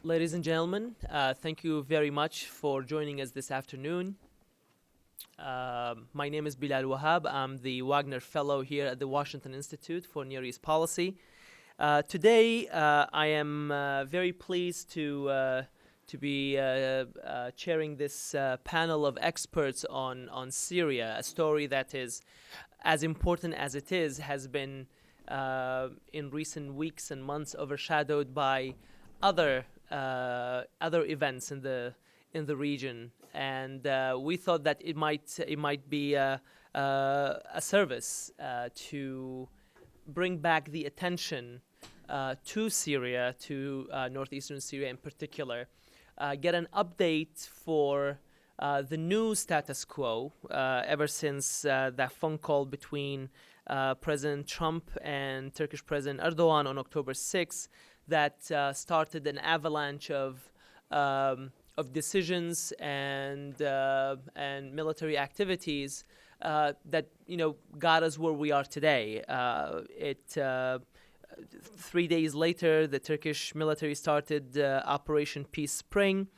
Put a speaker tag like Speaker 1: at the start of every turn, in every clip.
Speaker 1: Ladies and gentlemen, thank you very much for joining us this afternoon. My name is Bilal Wahab. I'm the Wagner Fellow here at the Washington Institute for Near East Policy. Today, I am very pleased to be chairing this panel of experts on Syria, a story that is as important as it is, has been in recent weeks and months overshadowed by other events in the region, and we thought that it might be a service to bring back the attention to Syria, to northeastern Syria in particular, get an update for the new status quo ever since that phone call between President Trump and Turkish President Erdogan on October 6th that started an avalanche of decisions and military activities that got us where we are today. 3 days later, the Turkish military started Operation Peace Spring.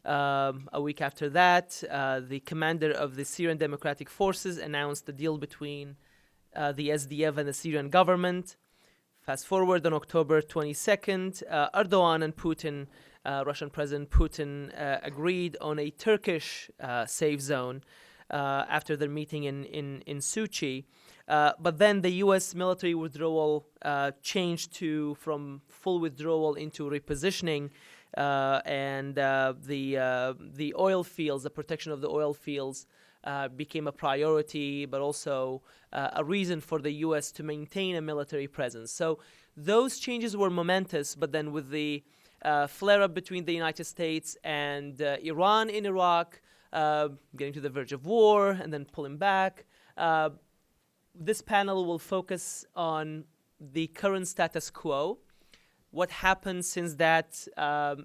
Speaker 1: A week after that, the commander of the Syrian Democratic Forces announced a deal between the SDF and the Syrian government. Fast forward on October 22nd, Erdogan and Putin, Russian President Putin, agreed on a Turkish safe zone after their meeting in Sochi. But then the U.S. military withdrawal changed from full withdrawal into repositioning, and the oil fields, the protection of the oil fields, became a priority, but also a reason for the U.S. to maintain a military presence. So those changes were momentous, but then with the flare-up between the United States and Iran in Iraq, getting to the verge of war and then pulling back, this panel will focus on the current status quo, what happened since that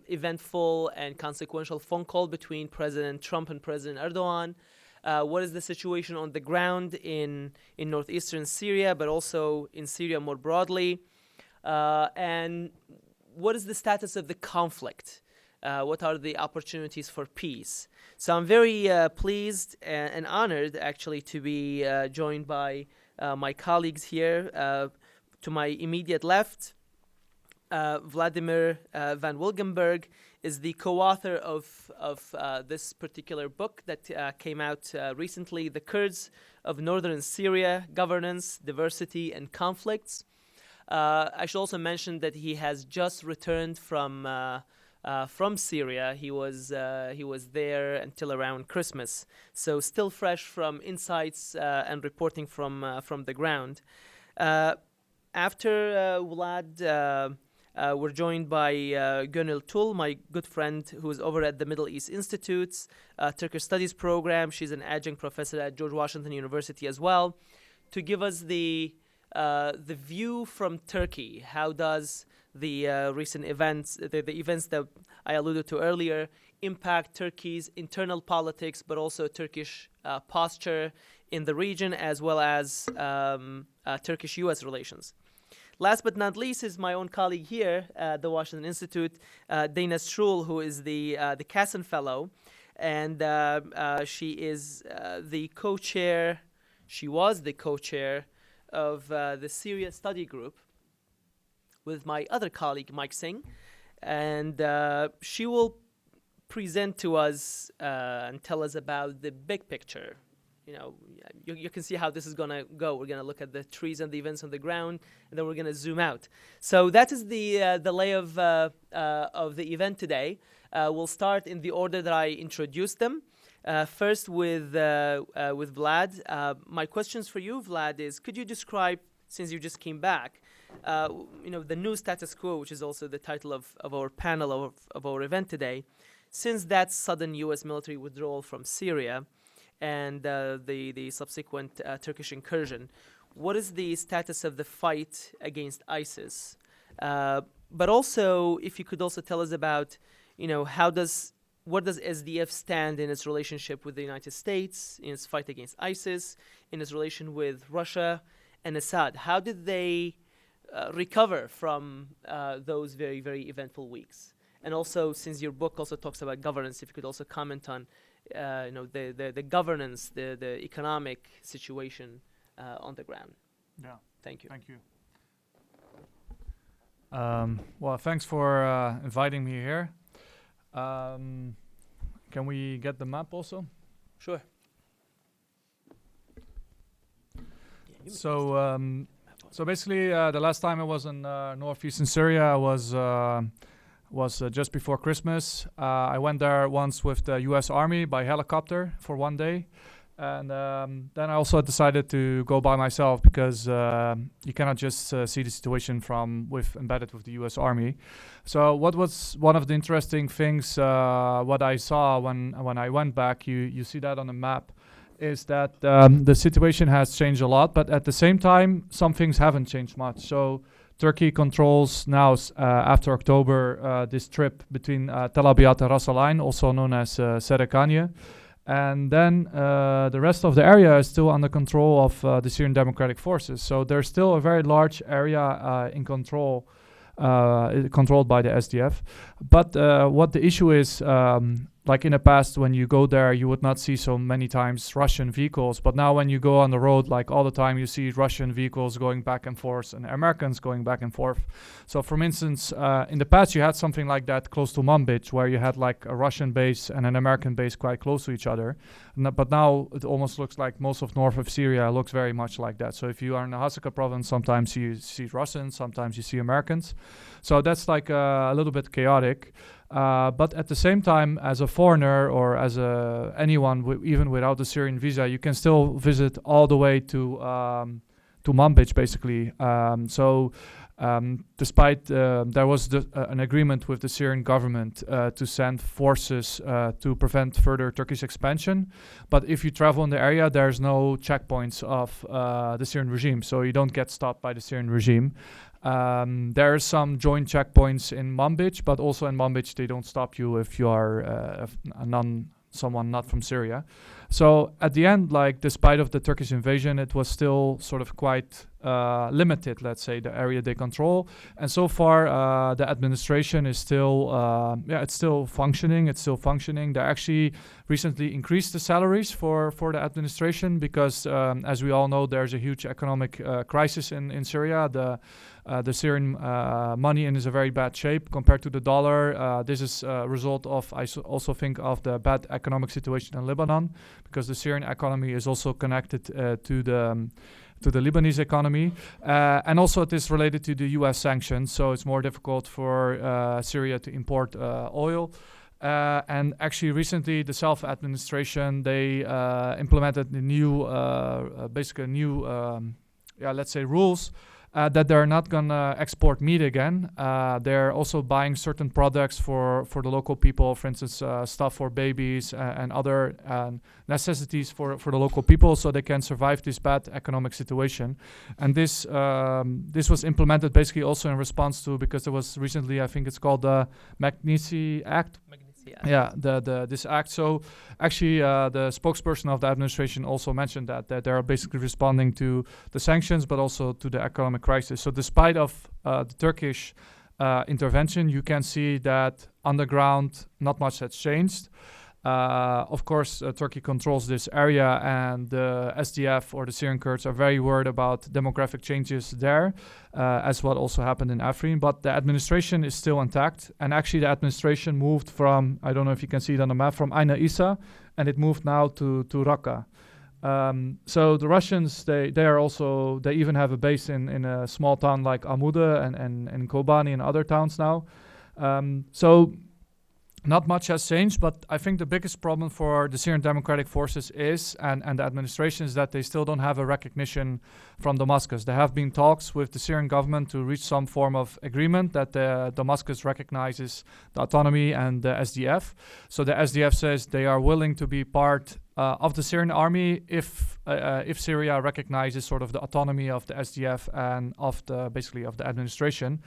Speaker 1: eventful and consequential phone call between President Trump and President Erdogan. What is the situation on the ground in northeastern Syria, but also in Syria more broadly? And what is the status of the conflict? What are the opportunities for peace? So I'm very pleased and honored, actually, to be joined by my colleagues here. To my immediate left, Wladimir van Wilgenburg is the co-author of this particular book that came out recently, The Kurds of Northern Syria, Governance, Diversity, and Conflicts. I should also mention that he has just returned from Syria. He was there until around Christmas, so still fresh from insights and reporting from the ground. After Vlad, we're joined by Gonul Tol, my good friend who is over at the Middle East Institute's Turkish Studies program. She's an adjunct professor at George Washington University as well, to give us the view from Turkey. How does the recent events, the events that I alluded to earlier, impact Turkey's internal politics, but also Turkish posture in the region, as well as Turkish-U.S. relations? Last but not least is my own colleague here at the Washington Institute, Dana Stroul, who is the Kassen Fellow, and she is the co-chair. She was the co-chair of the Syria Study Group with my other colleague, Mike Singh, and she will present to us and tell us about the big picture. You can see how this is going to go. We're going to look at the trees and the events on the ground, and then we're going to zoom out. So that is the lay of the event today. We'll start in the order that I introduced them. First with Vlad. My questions for you, Vlad, is could you describe, since you just came back, the new status quo, which is also the title of our panel of our event today, since that sudden U.S. military withdrawal from Syria and the subsequent Turkish incursion, what is the status of the fight against ISIS? But also, if you could also tell us about, what does SDF stand in its relationship with the United States, in its fight against ISIS, in its relation with Russia and Assad? How did they recover from those very, very eventful weeks? And also, since your book also talks about governance, if you could also comment on, the governance, the economic situation on the ground.
Speaker 2: Yeah.
Speaker 1: Thank you.
Speaker 2: Thank you. Well, thanks for inviting me here. Can we get the map also?
Speaker 1: Sure.
Speaker 2: So basically, the last time I was in northeastern Syria was just before Christmas. I went there once with the U.S. Army by helicopter for 1 day. And then I also decided to go by myself because you cannot just see the situation embedded with the U.S. Army. So what was one of the interesting things what I saw when I went back, you see that on the map, is that the situation has changed a lot, but at the same time, some things haven't changed much. So Turkey controls now, after October, this strip between Tel Abyad and Ras Al Ain, also known as Serikanye. And then the rest of the area is still under control of the Syrian Democratic Forces. So there's still a very large area in control, controlled by the SDF. But what the issue is, like in the past, when you go there, you would not see so many times Russian vehicles. But now when you go on the road, like all the time, you see Russian vehicles going back and forth and Americans going back and forth. So for instance, in the past, you had something like that close to Manbij, where you had like a Russian base and an American base quite close to each other. But now it almost looks like most of north of Syria looks very much like that. So if you are in the Hasaka province, sometimes you see Russians, sometimes you see Americans. So that's like a little bit chaotic. But at the same time, as a foreigner or as anyone, even without a Syrian visa, you can still visit all the way to Manbij, basically. Despite there was an agreement with the Syrian government to send forces to prevent further Turkish expansion. But if you travel in the area, there's no checkpoints of the Syrian regime, so you don't get stopped by the Syrian regime. There are some joint checkpoints in Manbij, but also in Manbij they don't stop you if you are someone not from Syria. So at the end, like despite of the Turkish invasion, it was still sort of quite limited, let's say, the area they control. And so far, the administration is still, it's still functioning. They actually recently increased the salaries for the administration because, as we all know, there's a huge economic crisis in Syria. The Syrian money is a very bad shape compared to the dollar. This is a result of, I also think, of the bad economic situation in Lebanon, because the Syrian economy is also connected to the Lebanese economy, and also it is related to the U.S. sanctions. So it's more difficult for Syria to import oil. And actually, recently, the self-administration they implemented the new, let's say, rules. That they're not gonna export meat again. They're also buying certain products for the local people, for instance, stuff for babies and other necessities for the local people, so they can survive this bad economic situation. And this was implemented basically also in response to, because there was recently, I think it's called the Magnitsky Act. This act. So actually, the spokesperson of the administration also mentioned that they are basically responding to the sanctions, but also to the economic crisis. So despite of the Turkish intervention, you can see that on the ground, not much has changed. Of course, Turkey controls this area, and the SDF or the Syrian Kurds are very worried about demographic changes there, as what also happened in Afrin. But the administration is still intact, and actually the administration moved from, I don't know if you can see it on the map, from Aina Issa, and it moved now to Raqqa. So the Russians, they even have a base in a small town like Amuda and Kobani and other towns now. So not much has changed, but I think the biggest problem for the Syrian Democratic Forces is, and the administration, is that they still don't have a recognition from Damascus. There have been talks with the Syrian government to reach some form of agreement that Damascus recognizes the autonomy and the SDF. So the SDF says they are willing to be part of the Syrian army if Syria recognizes sort of the autonomy of the SDF and of the administration.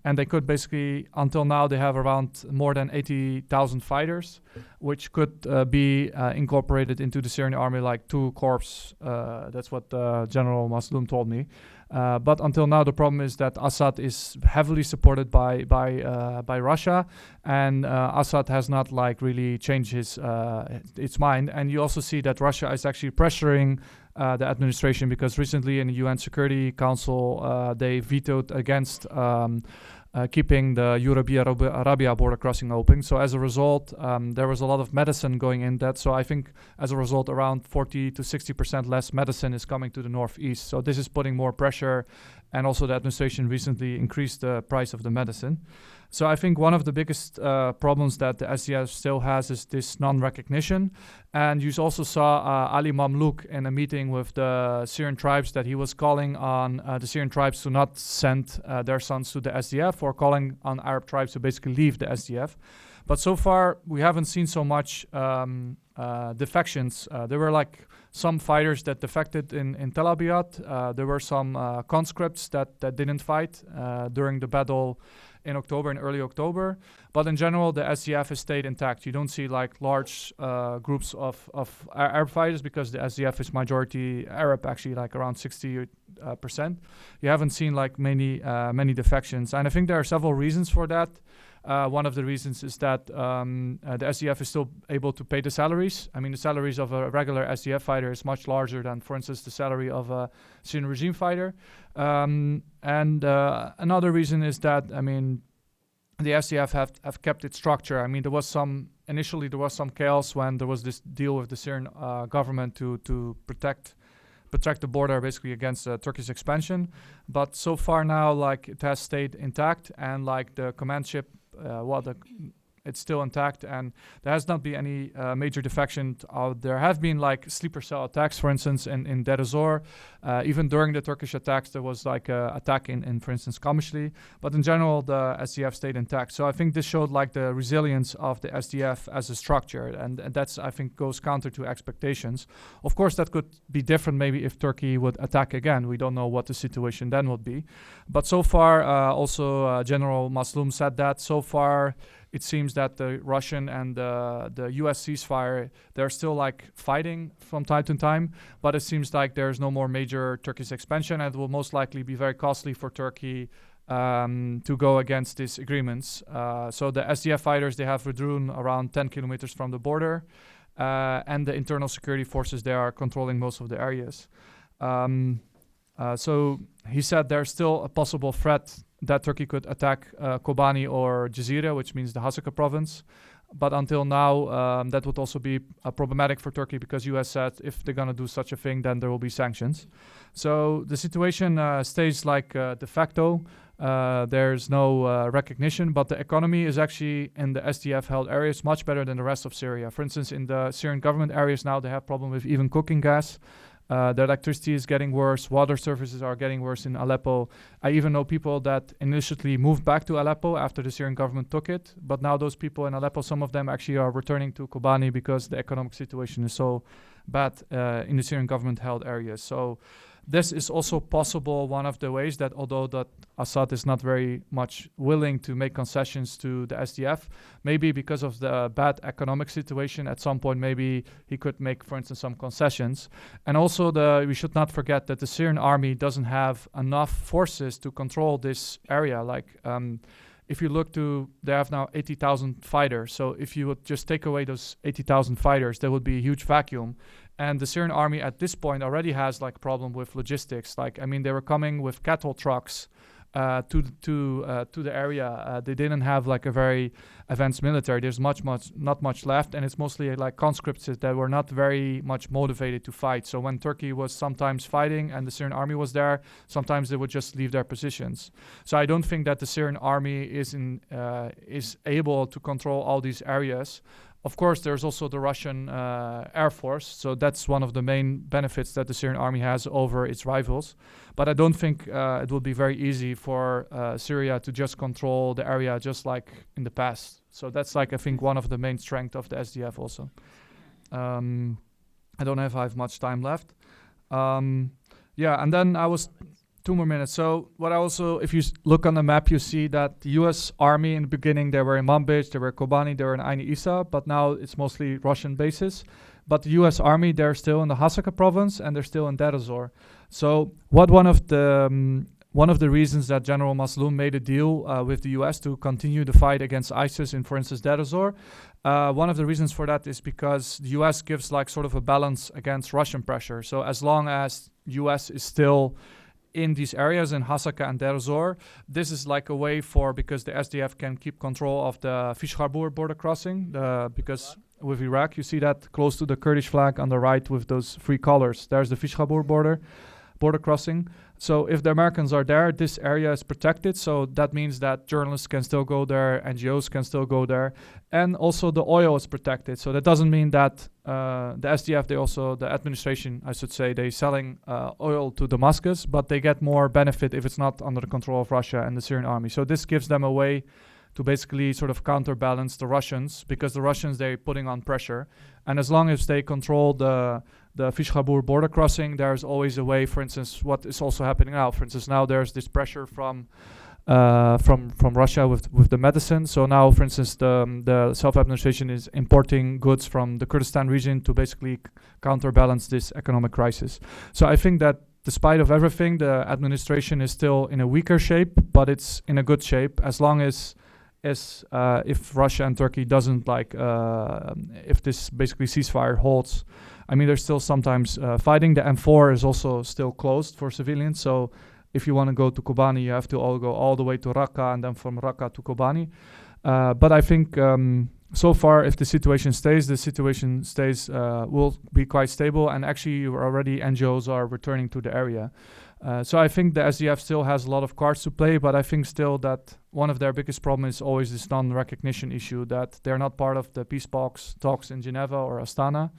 Speaker 2: And they could basically, until now, they have around more than 80,000 fighters, which could be incorporated into the Syrian army, like 2 corps. That's what General Maslum told me. But until now, the problem is that Assad is heavily supported by Russia, and Assad has not like really changed its mind. And you also see that Russia is actually pressuring the administration, because recently in the UN Security Council they vetoed against keeping the Arabia border crossing open. So as a result, there was a lot of medicine going in that. So I think as a result, around 40 to 60% less medicine is coming to the northeast. So this is putting more pressure. And also the administration recently increased the price of the medicine. So I think one of the biggest problems that the SDF still has is this non-recognition. And you also saw Ali Mamlouk in a meeting with the Syrian tribes that he was calling on the Syrian tribes to not send their sons to the SDF, or calling on Arab tribes to basically leave the SDF. But so far, we haven't seen so much defections. There were like some fighters that defected in Tel Abyad. There were some conscripts that didn't fight during the battle in October, in early October. But in general, the SDF has stayed intact. You don't see like large groups of Arab fighters, because the SDF is majority Arab, actually like around 60%. You haven't seen like many defections. And I think there are several reasons for that. One of the reasons is that the SDF is still able to pay the salaries. I mean, the salaries of a regular SDF fighter is much larger than, for instance, the salary of a Syrian regime fighter. And another reason is that, I mean, the SDF have kept its structure. I mean, initially there was some chaos when there was this deal with the Syrian government to protect the border basically against Turkish expansion. But so far now, like, it has stayed intact, and like the command ship, it's still intact, and there has not been any major defection. There have been like sleeper cell attacks, for instance, in Deir ez-Zor. Even during the Turkish attacks, there was like an attack in, for instance, Kamishli. But in general, the SDF stayed intact. So I think this showed like the resilience of the SDF as a structure, and that's, I think, goes counter to expectations. Of course, that could be different maybe if Turkey would attack again. We don't know what the situation then would be. But so far, also General Maslum said that so far, it seems that the Russian and the US ceasefire, they're still like fighting from time to time, but it seems like there's no more major Turkish expansion, and it will most likely be very costly for Turkey to go against these agreements. So the SDF fighters, they have withdrawn around 10 kilometers from the border, and the internal security forces, they are controlling most of the areas. So he said there's still a possible threat that Turkey could attack Kobani or Jazira, which means the Hasaka province. But until now, that would also be problematic for Turkey, because US said if they're going to do such a thing, then there will be sanctions. So the situation stays like de facto. There's no recognition, but the economy is actually in the SDF-held areas much better than the rest of Syria. For instance, in the Syrian government areas now, they have problem with even cooking gas. The electricity is getting worse. Water services are getting worse in Aleppo. I even know people that initially moved back to Aleppo after the Syrian government took it. But now those people in Aleppo, some of them actually are returning to Kobani because the economic situation is so bad in the Syrian government-held areas. So this is also possible, one of the ways that, although that Assad is not very much willing to make concessions to the SDF, maybe because of the bad economic situation, at some point maybe he could make, for instance, some concessions. And also we should not forget that the Syrian army doesn't have enough forces to control this area. Like, if you look they have now 80,000 fighters. So if you would just take away those 80,000 fighters, there would be a huge vacuum. And the Syrian army at this point already has like problem with logistics. Like, I mean, they were coming with cattle trucks to the area. They didn't have like a very advanced military. There's not much left, and it's mostly like conscripts that were not very much motivated to fight. So when Turkey was sometimes fighting and the Syrian army was there, sometimes they would just leave their positions. So I don't think that the Syrian army is able to control all these areas. Of course, there's also the Russian Air Force, so that's one of the main benefits that the Syrian army has over its rivals. But I don't think it will be very easy for Syria to just control the area just like in the past. So that's like, I think, one of the main strengths of the SDF also. I don't know if I have much time left. And then I was 2 more minutes. So what I also, if you look on the map, you see that the U.S. Army in the beginning, they were in Manbij, they were in Kobani, they were in Ain Issa, but now it's mostly Russian bases. But the U.S. Army, they're still in the Hasaka province and they're still in Deir ez-Zor. So what one of the reasons that General Mazloum made a deal with the U.S. to continue the fight against ISIS in, for instance, Deir ez-Zor, one of the reasons for that is because the U.S. gives like sort of a balance against Russian pressure. So as long as U.S. is still in these areas in Hasaka and Deir ez-Zor, this is like a way for, because the SDF can keep control of the Fish Harbour border crossing, because with Iraq, you see that close to the Kurdish flag on the right with those 3 colors. There's the Fish Harbour border crossing. So if the Americans are there, this area is protected. So that means that journalists can still go there, NGOs can still go there, and also the oil is protected. So that doesn't mean that the SDF, the administration, I should say, they're selling oil to Damascus, but they get more benefit if it's not under the control of Russia and the Syrian army. So this gives them a way to basically sort of counterbalance the Russians, because the Russians, they're putting on pressure. And as long as they control the Fish Harbour border crossing, there's always a way, for instance, what is also happening now. For instance, now there's this pressure from Russia with the medicine. So now, for instance, the self-administration is importing goods from the Kurdistan region to basically counterbalance this economic crisis. So I think that despite of everything, the administration is still in a weaker shape, but it's in a good shape as long as if Russia and Turkey doesn't if this basically ceasefire holds. I mean, there's still sometimes fighting. The M4 is also still closed for civilians. So if you want to go to Kobani, you have to go all the way to Raqqa and then from Raqqa to Kobani. But I think so far, if the situation stays, will be quite stable. And actually, already NGOs are returning to the area. So I think the SDF still has a lot of cards to play, but I think still that one of their biggest problems is always this non-recognition issue, that they're not part of the peace talks in Geneva or Astana,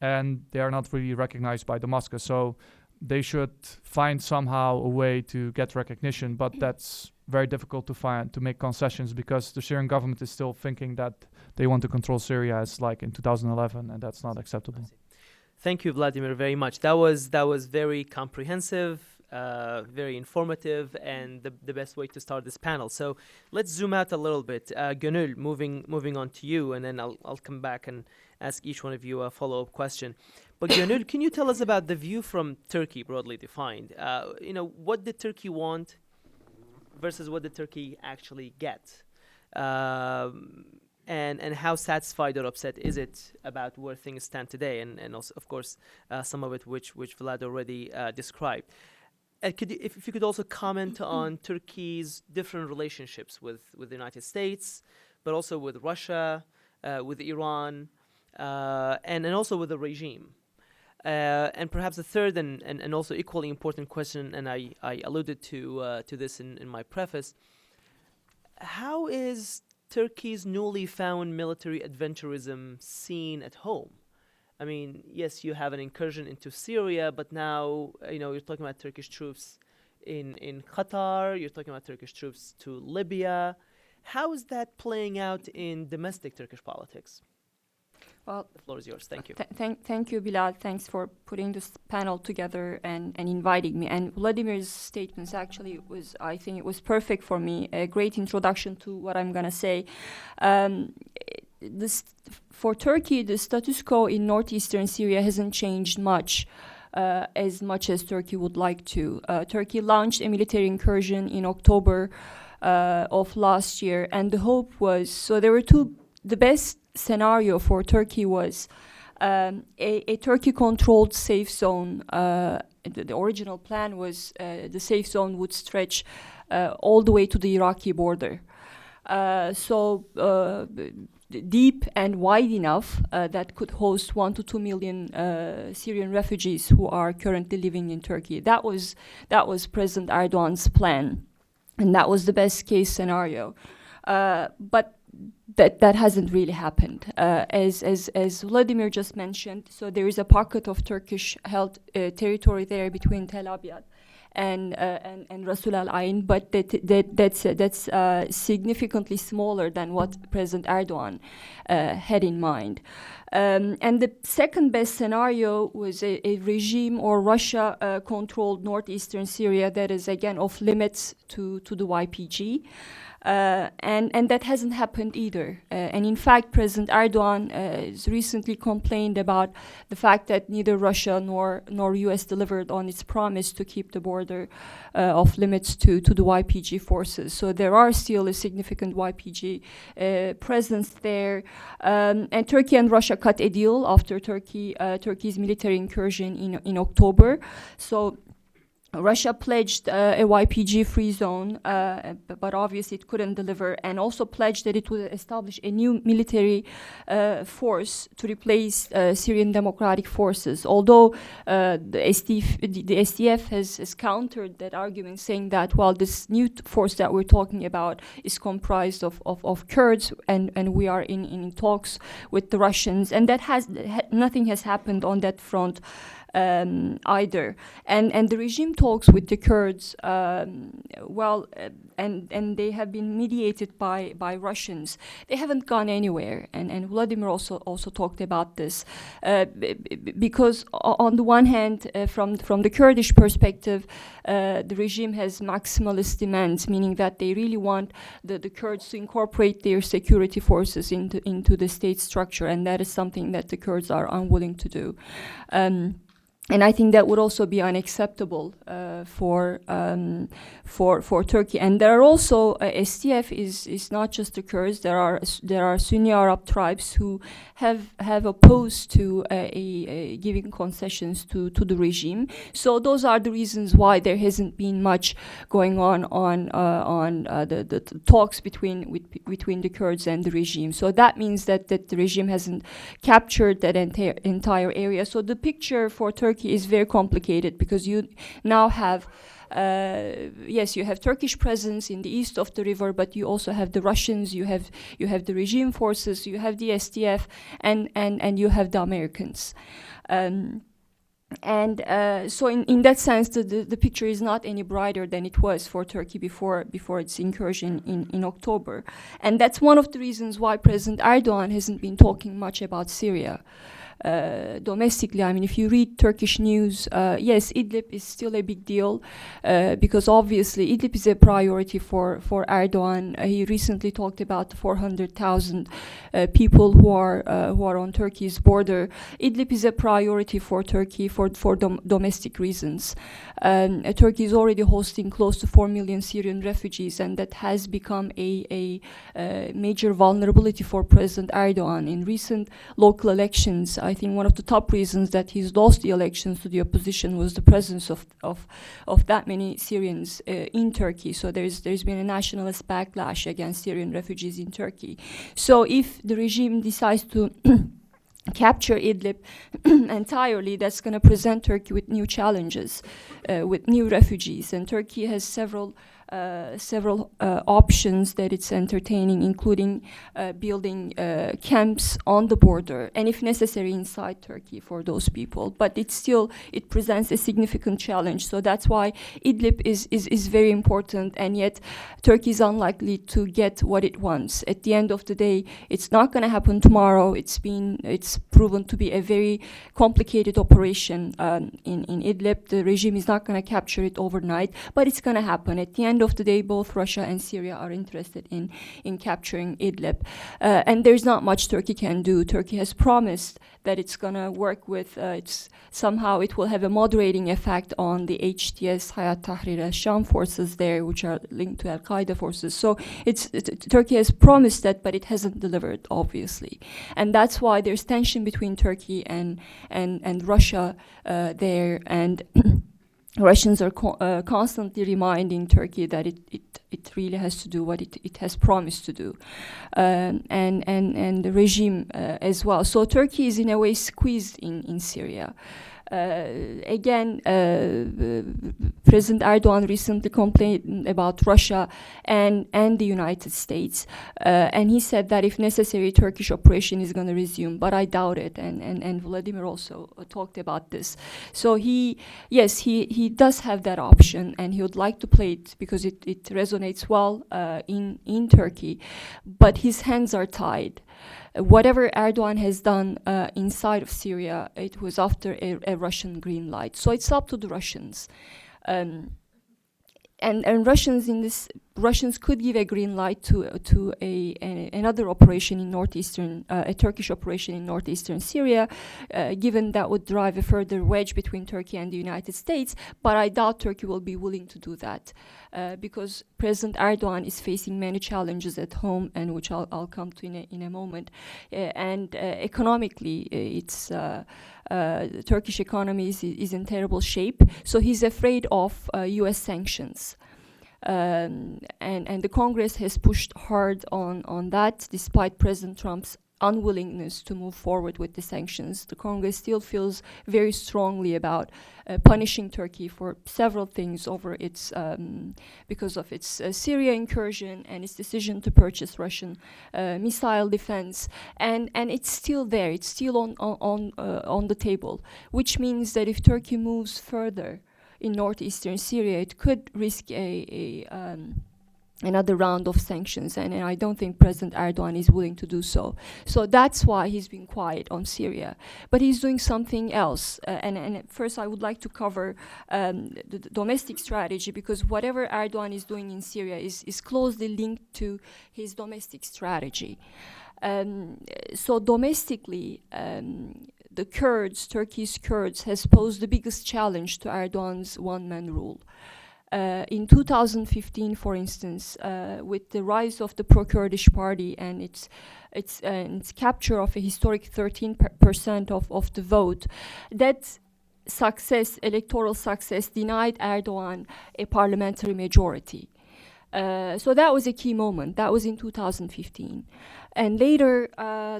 Speaker 2: and they are not really recognized by Damascus. So they should find somehow a way to get recognition, but that's very difficult to make concessions, because the Syrian government is still thinking that they want to control Syria as like in 2011, and that's not acceptable.
Speaker 1: Thank you, Wladimir, very much. That was very comprehensive, very informative, and the best way to start this panel. So let's zoom out a little bit. Gonul, moving on to you, and then I'll come back and ask each one of you a follow-up question. But Gonul, can you tell us about the view from Turkey, broadly defined? What did Turkey want versus what did Turkey actually get? And how satisfied or upset is it about where things stand today? And also, of course, some of it which Vlad already described. If you could also comment on Turkey's different relationships with the United States, but also with Russia, with Iran, and also with the regime. And perhaps the third and also equally important question, and I alluded to this in my preface, how is Turkey's newly found military adventurism seen at home? I mean, yes, you have an incursion into Syria, but now you're talking about Turkish troops in Qatar. You're talking about Turkish troops to Libya. How is that playing out in domestic Turkish politics?
Speaker 3: Well,
Speaker 1: the floor is yours. Thank you.
Speaker 3: Thank you, Bilal. Thanks for putting this panel together and inviting me. And Vladimir's statements actually I think it was perfect for me. A great introduction to what I'm going to say. For Turkey, the status quo in northeastern Syria hasn't changed much as Turkey would like to. Turkey launched a military incursion in October of last year, and the hope was, so there were the best scenario for Turkey was a Turkey-controlled safe zone. The original plan was the safe zone would stretch all the way to the Iraqi border. Deep and wide enough that could host 1 to 2 million Syrian refugees who are currently living in Turkey. That was President Erdogan's plan, and that was the best case scenario. But that hasn't really happened. As Wladimir just mentioned, so there is a pocket of Turkish-held territory there between Tel Abyad and Rasul Al Ain, but that's significantly smaller than what President Erdogan had in mind. And the second best scenario was a regime or Russia-controlled northeastern Syria that is again off limits to the YPG. And that hasn't happened either. And in fact, President Erdogan has recently complained about the fact that neither Russia nor US delivered on its promise to keep the border off limits to the YPG forces. So there are still a significant YPG presence there. And Turkey and Russia cut a deal after Turkey's military incursion in October. So Russia pledged a YPG-free zone, but obviously it couldn't deliver, and also pledged that it would establish a new military force to replace Syrian Democratic Forces. Although the SDF has countered that argument, saying that, well, this new force that we're talking about is comprised of Kurds, and we are in talks with the Russians, and that nothing has happened on that front. Either, and the regime talks with the Kurds, and they have been mediated by Russians. They haven't gone anywhere, and Vladimir also talked about this, because on the one hand, from the Kurdish perspective, the regime has maximalist demands, meaning that they really want the Kurds to incorporate their security forces into the state structure, and that is something that the Kurds are unwilling to do. And I think that would also be unacceptable for Turkey. And there are also SDF is not just the Kurds. There are Sunni Arab tribes who have opposed to giving concessions to the regime. So those are the reasons why there hasn't been much going on the talks between the Kurds and the regime. So that means that the regime hasn't captured that entire area. So the picture for Turkey is very complicated, because you now have you have Turkish presence in the east of the river, but you also have the Russians, you have the regime forces, you have the SDF, and you have the Americans. So in that sense, the picture is not any brighter than it was for Turkey before its incursion in October. And that's one of the reasons why President Erdogan hasn't been talking much about Syria. Domestically, I mean, if you read Turkish news, yes, Idlib is still a big deal, because obviously Idlib is a priority for Erdogan. He recently talked about 400,000 people who are on Turkey's border. Idlib is a priority for Turkey for domestic reasons. Turkey is already hosting close to 4 million Syrian refugees, and that has become a major vulnerability for President Erdogan. In recent local elections, I think one of the top reasons that he's lost the elections to the opposition was the presence of that many Syrians in Turkey. So there's been a nationalist backlash against Syrian refugees in Turkey. So if the regime decides to capture Idlib entirely, that's going to present Turkey with new challenges, with new refugees, and Turkey has several options that it's entertaining, including building camps on the border, and if necessary inside Turkey for those people. But it presents a significant challenge. So that's why Idlib is very important, and yet Turkey is unlikely to get what it wants. At the end of the day, it's not going to happen tomorrow. It's proven to be a very complicated operation in Idlib. The regime is not going to capture it overnight, but it's going to happen. At the end of the day, both Russia and Syria are interested in capturing Idlib. And there's not much Turkey can do. Turkey has promised that it's going to work with, somehow it will have a moderating effect on the HTS, Hayat Tahrir al-Sham forces there, which are linked to Al-Qaeda forces. So Turkey has promised that, but it hasn't delivered, obviously. And that's why there's tension between Turkey and Russia there, and Russians are constantly reminding Turkey that it really has to do what it has promised to do, and the regime as well. So Turkey is in a way squeezed in Syria. Again, President Erdogan recently complained about Russia and the United States, and he said that if necessary, Turkish operation is going to resume, but I doubt it, and Vladimir also talked about this. So he does have that option, and he would like to play it because it resonates well in Turkey, but his hands are tied. Whatever Erdogan has done inside of Syria, it was after a Russian green light. So it's up to the Russians. And Russians could give a green light to another operation in northeastern, a Turkish operation in northeastern Syria, given that would drive a further wedge between Turkey and the United States. But I doubt Turkey will be willing to do that because President Erdogan is facing many challenges at home, and which I'll come to in a moment. And economically, it's the Turkish economy is in terrible shape, so he's afraid of U.S. sanctions. And the Congress has pushed hard on that, despite President Trump's unwillingness to move forward with the sanctions. The Congress still feels very strongly about punishing Turkey for several things over its because of its Syria incursion and its decision to purchase Russian missile defense, and it's still there. It's still on the table, which means that if Turkey moves further in northeastern Syria, it could risk another round of sanctions, and I don't think President Erdogan is willing to do so. So that's why he's been quiet on Syria. But he's doing something else. And first I would like to cover the domestic strategy, because whatever Erdogan is doing in Syria is closely linked to his domestic strategy. So domestically, the Kurds, Turkey's Kurds, has posed the biggest challenge to Erdogan's one-man rule. In 2015, for instance, with the rise of the pro-Kurdish party and its capture of a historic 13% of the vote, that electoral success, denied Erdogan a parliamentary majority. So that was a key moment. That was in 2015. And later,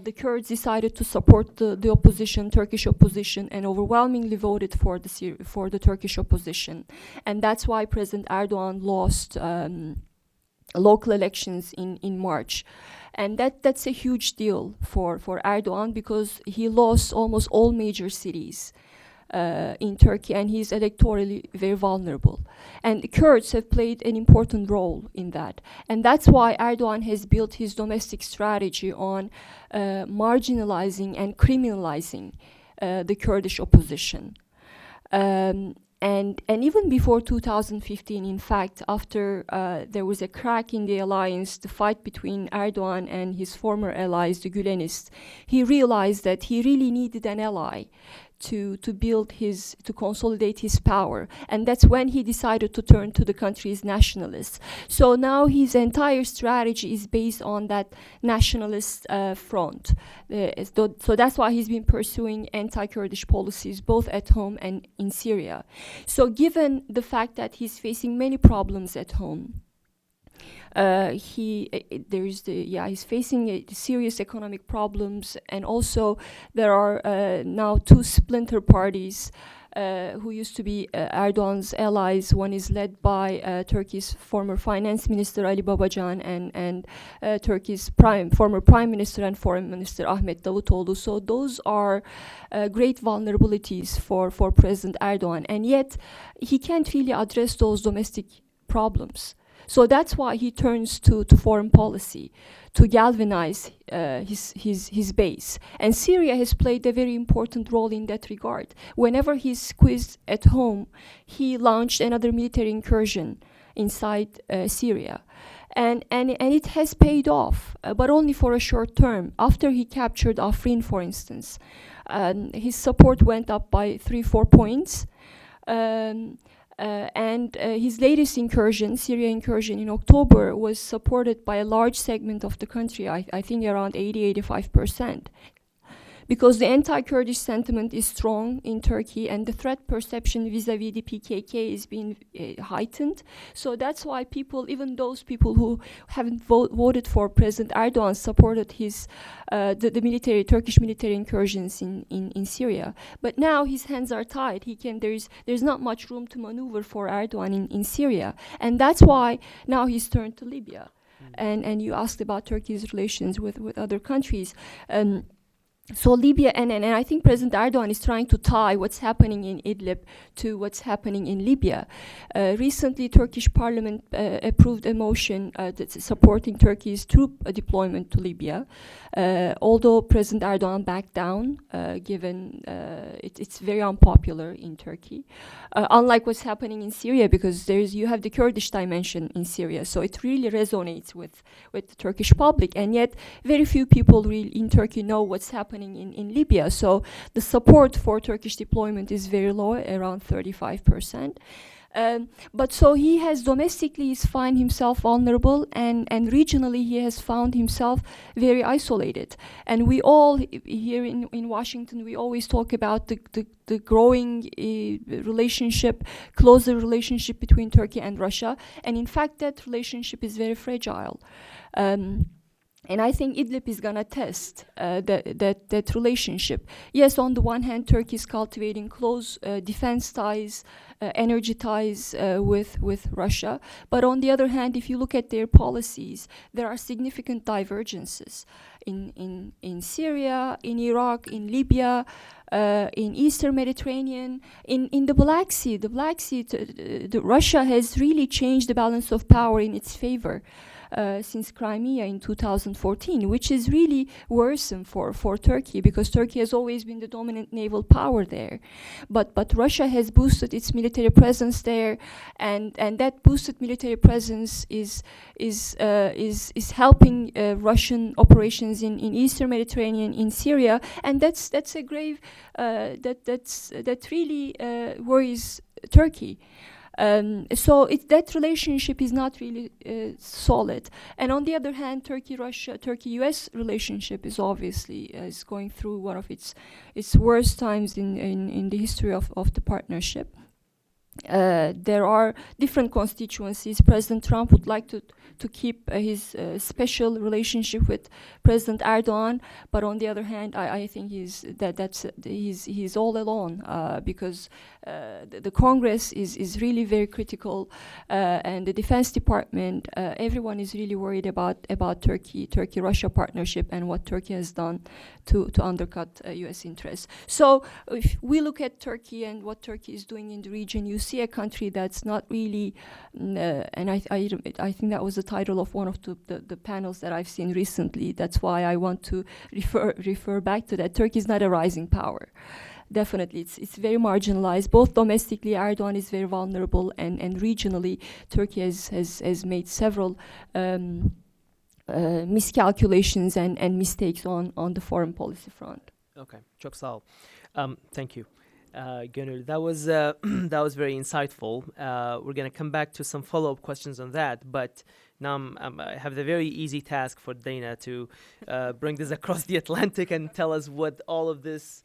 Speaker 3: the Kurds decided to support the opposition, Turkish opposition, and overwhelmingly voted for the Turkish opposition. And that's why President Erdogan lost local elections in March. And that's a huge deal for Erdogan, because he lost almost all major cities in Turkey, and he's electorally very vulnerable. And the Kurds have played an important role in that. And that's why Erdogan has built his domestic strategy on marginalizing and criminalizing the Kurdish opposition. And even before 2015, in fact, after there was a crack in the alliance, the fight between Erdogan and his former allies, the Gülenists, he realized that he really needed an ally to consolidate his power. And that's when he decided to turn to the country's nationalists. So now his entire strategy is based on that nationalist front. So that's why he's been pursuing anti-Kurdish policies both at home and in Syria. So given the fact that he's facing many problems at home, he's facing serious economic problems, and also there are now two splinter parties who used to be Erdogan's allies. One is led by Turkey's former finance minister Ali Babacan and Turkey's former prime minister and foreign minister Ahmet Davutoğlu. So those are great vulnerabilities for President Erdogan, and yet he can't really address those domestic problems. So that's why he turns to foreign policy to galvanize his base. And Syria has played a very important role in that regard. Whenever he's squeezed at home, he launched another military incursion inside Syria. And it has paid off, but only for a short term. After he captured Afrin, for instance, his support went up by 3-4 points. And his latest incursion, Syria incursion in October, was supported by a large segment of the country, I think around 80-85%. because the anti-Kurdish sentiment is strong in Turkey, and the threat perception vis-a-vis the PKK is being heightened. So that's why people, even those people who haven't voted for President Erdogan, supported his the Turkish military incursions in Syria. But now his hands are tied. There's not much room to maneuver for Erdogan in Syria, and that's why now he's turned to Libya. And you asked about Turkey's relations with other countries. So Libya, and I think President Erdogan is trying to tie what's happening in Idlib to what's happening in Libya. Recently, Turkish parliament approved a motion that's supporting Turkey's troop deployment to Libya, although President Erdogan backed down, given it's very unpopular in Turkey. Unlike what's happening in Syria, because you have the Kurdish dimension in Syria, so it really resonates with the Turkish public, and yet very few people really in Turkey know what's happening in Libya. So the support for Turkish deployment is very low, around 35%. But so he has domestically he's found himself vulnerable, and regionally he has found himself very isolated. And we all here in Washington, we always talk about the growing closer relationship between Turkey and Russia. And in fact, that relationship is very fragile. And I think Idlib is going to test that relationship. Yes, on the one hand, Turkey is cultivating close defense ties, energy ties with Russia. But on the other hand, if you look at their policies, there are significant divergences in Syria, in Iraq, in Libya, in Eastern Mediterranean, in the Black Sea. The Black Sea, Russia has really changed the balance of power in its favor. Since Crimea in 2014, which is really worrisome for Turkey, because Turkey has always been the dominant naval power there. But Russia has boosted its military presence there, and that boosted military presence is helping Russian operations in Eastern Mediterranean, in Syria, and that's a grave that really worries Turkey. So that relationship is not really solid. And on the other hand, Turkey-US relationship is obviously is going through one of its worst times in the history of the partnership. There are different constituencies. President Trump would like to keep his special relationship with President Erdogan, but on the other hand, I think he's all alone, because the Congress is really very critical, and the Defense Department, everyone is really worried about Turkey-Russia partnership and what Turkey has done to undercut U.S. interests. So if we look at Turkey and what Turkey is doing in the region, you see a country that's not really, and I think that was the title of one of the panels that I've seen recently. That's why I want to refer back to that. Turkey is not a rising power. Definitely, it's very marginalized. Both domestically, Erdogan is very vulnerable, and regionally, Turkey has made several miscalculations and mistakes on the foreign policy front.
Speaker 1: Okay, çok sağ ol. Thank you, Gonul. That was very insightful. We're going to come back to some follow-up questions on that, but now I have the very easy task for Dana to bring this across the Atlantic and tell us what all of this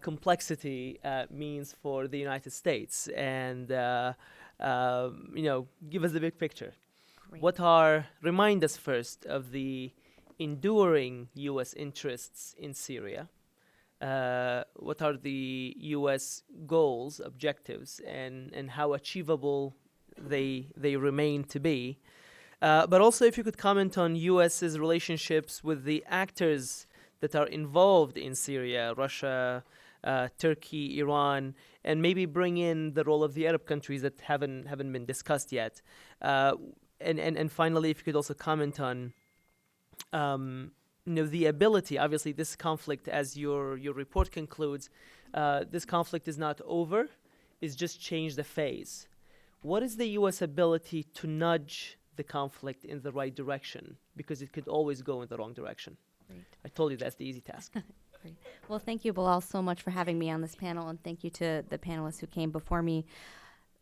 Speaker 1: complexity means for the United States, and give us the big picture. Great. Remind us first of the enduring U.S. interests in Syria. What are the U.S. goals, objectives, and how achievable they remain to be? But also, if you could comment on U.S.'s relationships with the actors that are involved in Syria, Russia, Turkey, Iran, and maybe bring in the role of the Arab countries that haven't been discussed yet. And finally, if you could also comment on the ability. Obviously, this conflict, as your report concludes, this conflict is not over; it's just changed the phase. What is the U.S. ability to nudge the conflict in the right direction? Because it could always go in the wrong direction.
Speaker 4: Great.
Speaker 1: I told you that's the easy task.
Speaker 4: Great. Well, thank you, Bilal, so much for having me on this panel, and thank you to the panelists who came before me.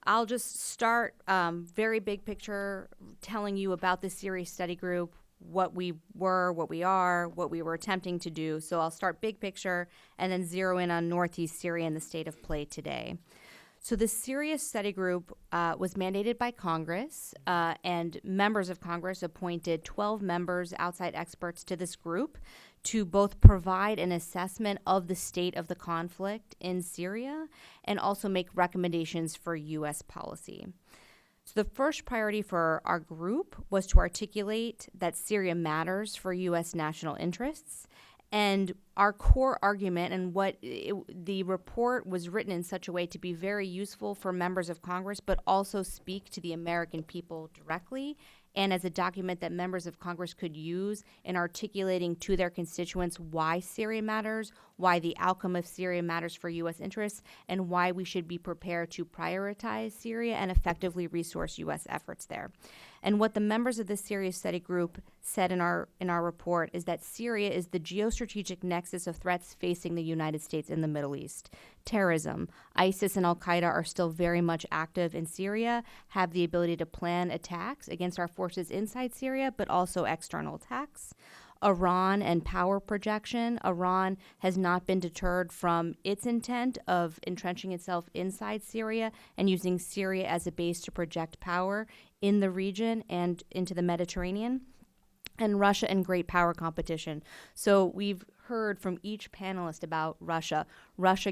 Speaker 4: I'll just start very big picture, telling you about the Syria Study Group, what we were, what we are, what we were attempting to do. So I'll start big picture and then zero in on Northeast Syria and the state of play today. So the Syria Study Group was mandated by Congress, and members of Congress appointed 12 members, outside experts, to this group to both provide an assessment of the state of the conflict in Syria and also make recommendations for U.S. policy. So the first priority for our group was to articulate that Syria matters for U.S. national interests. And our core argument, and the report was written in such a way to be very useful for members of Congress, but also speak to the American people directly, and as a document that members of Congress could use in articulating to their constituents why Syria matters, why the outcome of Syria matters for U.S. interests, and why we should be prepared to prioritize Syria and effectively resource U.S. efforts there. And what the members of the Syria Study Group said in our report is that Syria is the geostrategic nexus of threats facing the United States in the Middle East. Terrorism, ISIS and al-Qaeda are still very much active in Syria, have the ability to plan attacks against our forces inside Syria, but also external attacks. Iran and power projection. Iran has not been deterred from its intent of entrenching itself inside Syria and using Syria as a base to project power in the region and into the Mediterranean. And Russia and great power competition. So we've heard from each panelist about Russia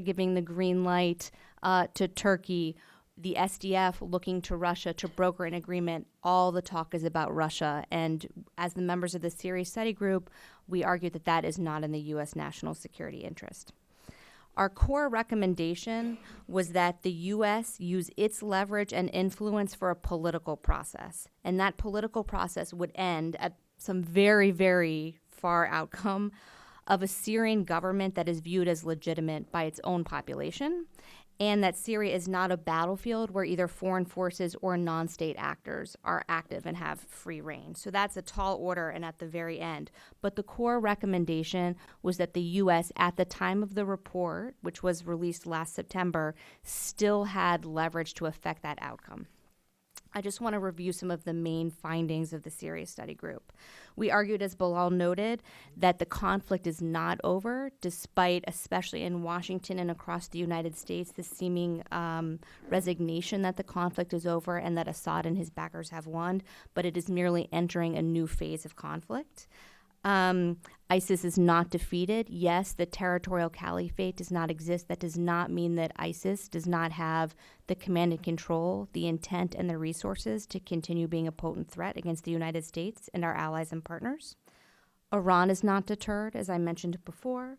Speaker 4: giving the green light to Turkey, the SDF looking to Russia to broker an agreement. All the talk is about Russia. And as the members of the Syria Study Group, we argue that that is not in the U.S. national security interest. Our core recommendation was that the U.S. use its leverage and influence for a political process. And that political process would end at some very, very far outcome of a Syrian government that is viewed as legitimate by its own population, and that Syria is not a battlefield where either foreign forces or non-state actors are active and have free reign. So that's a tall order and at the very end. But the core recommendation was that the U.S., at the time of the report, which was released last September, still had leverage to affect that outcome. I just want to review some of the main findings of the Syria Study Group. We argued, as Bilal noted, that the conflict is not over, despite, especially in Washington and across the United States, the seeming resignation that the conflict is over and that Assad and his backers have won, but it is merely entering a new phase of conflict. ISIS is not defeated. Yes, the territorial caliphate does not exist. That does not mean that ISIS does not have the command and control, the intent, and the resources to continue being a potent threat against the United States and our allies and partners. Iran is not deterred, as I mentioned before.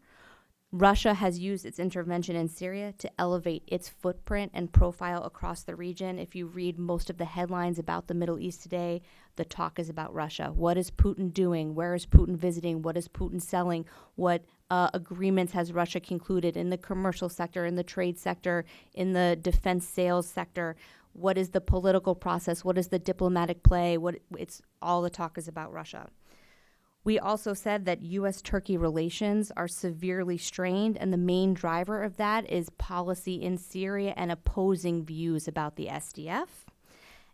Speaker 4: Russia has used its intervention in Syria to elevate its footprint and profile across the region. If you read most of the headlines about the Middle East today, the talk is about Russia. What is Putin doing? Where is Putin visiting? What is Putin selling? What agreements has Russia concluded in the commercial sector, in the trade sector, in the defense sales sector? What is the political process? What is the diplomatic play? It's all the talk is about Russia. We also said that U.S.-Turkey relations are severely strained, and the main driver of that is policy in Syria and opposing views about the SDF.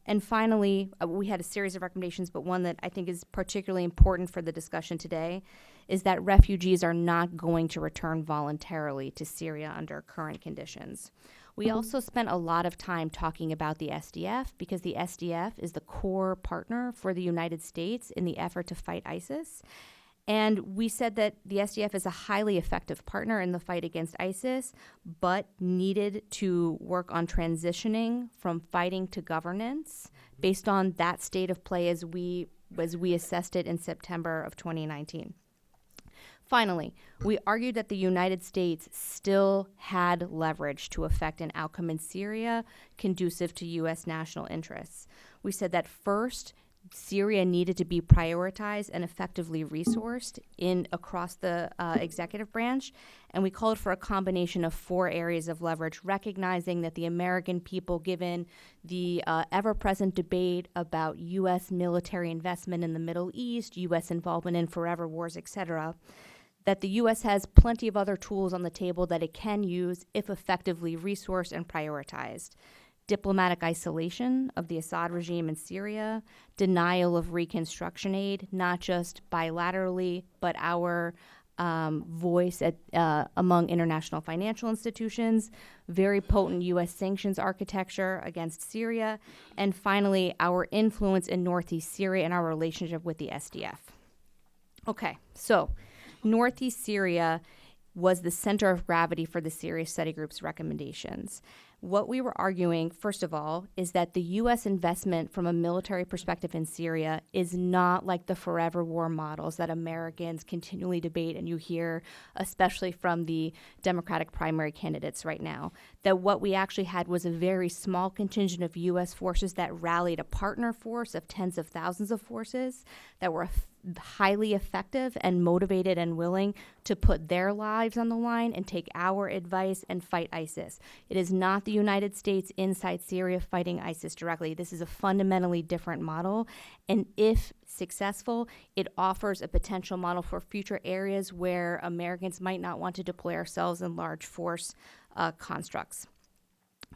Speaker 4: And finally, we had a series of recommendations, but one that I think is particularly important for the discussion today is that refugees are not going to return voluntarily to Syria under current conditions. We also spent a lot of time talking about the SDF because the SDF is the core partner for the United States in the effort to fight ISIS. And we said that the SDF is a highly effective partner in the fight against ISIS, but needed to work on transitioning from fighting to governance based on that state of play as we assessed it in September of 2019. Finally, we argued that the United States still had leverage to affect an outcome in Syria conducive to U.S. national interests. We said that first, Syria needed to be prioritized and effectively resourced across the executive branch, and we called for a combination of 4 areas of leverage, recognizing that the American people, given the ever-present debate about U.S. military investment in the Middle East, U.S. involvement in forever wars, etc., that the U.S. has plenty of other tools on the table that it can use if effectively resourced and prioritized. diplomatic isolation of the Assad regime in Syria, denial of reconstruction aid, not just bilaterally, but our voice among international financial institutions, very potent U.S. sanctions architecture against Syria, and finally, our influence in Northeast Syria and our relationship with the SDF. Okay, so Northeast Syria was the center of gravity for the Syria Study Group's recommendations. What we were arguing, first of all, is that the U.S. investment from a military perspective in Syria is not like the forever war models that Americans continually debate, and you hear, especially from the Democratic primary candidates right now, that what we actually had was a very small contingent of U.S. forces that rallied a partner force of tens of thousands of forces that were highly effective and motivated and willing to put their lives on the line and take our advice and fight ISIS. It is not the United States inside Syria fighting ISIS directly. This is a fundamentally different model, and if successful, it offers a potential model for future areas where Americans might not want to deploy ourselves in large force constructs.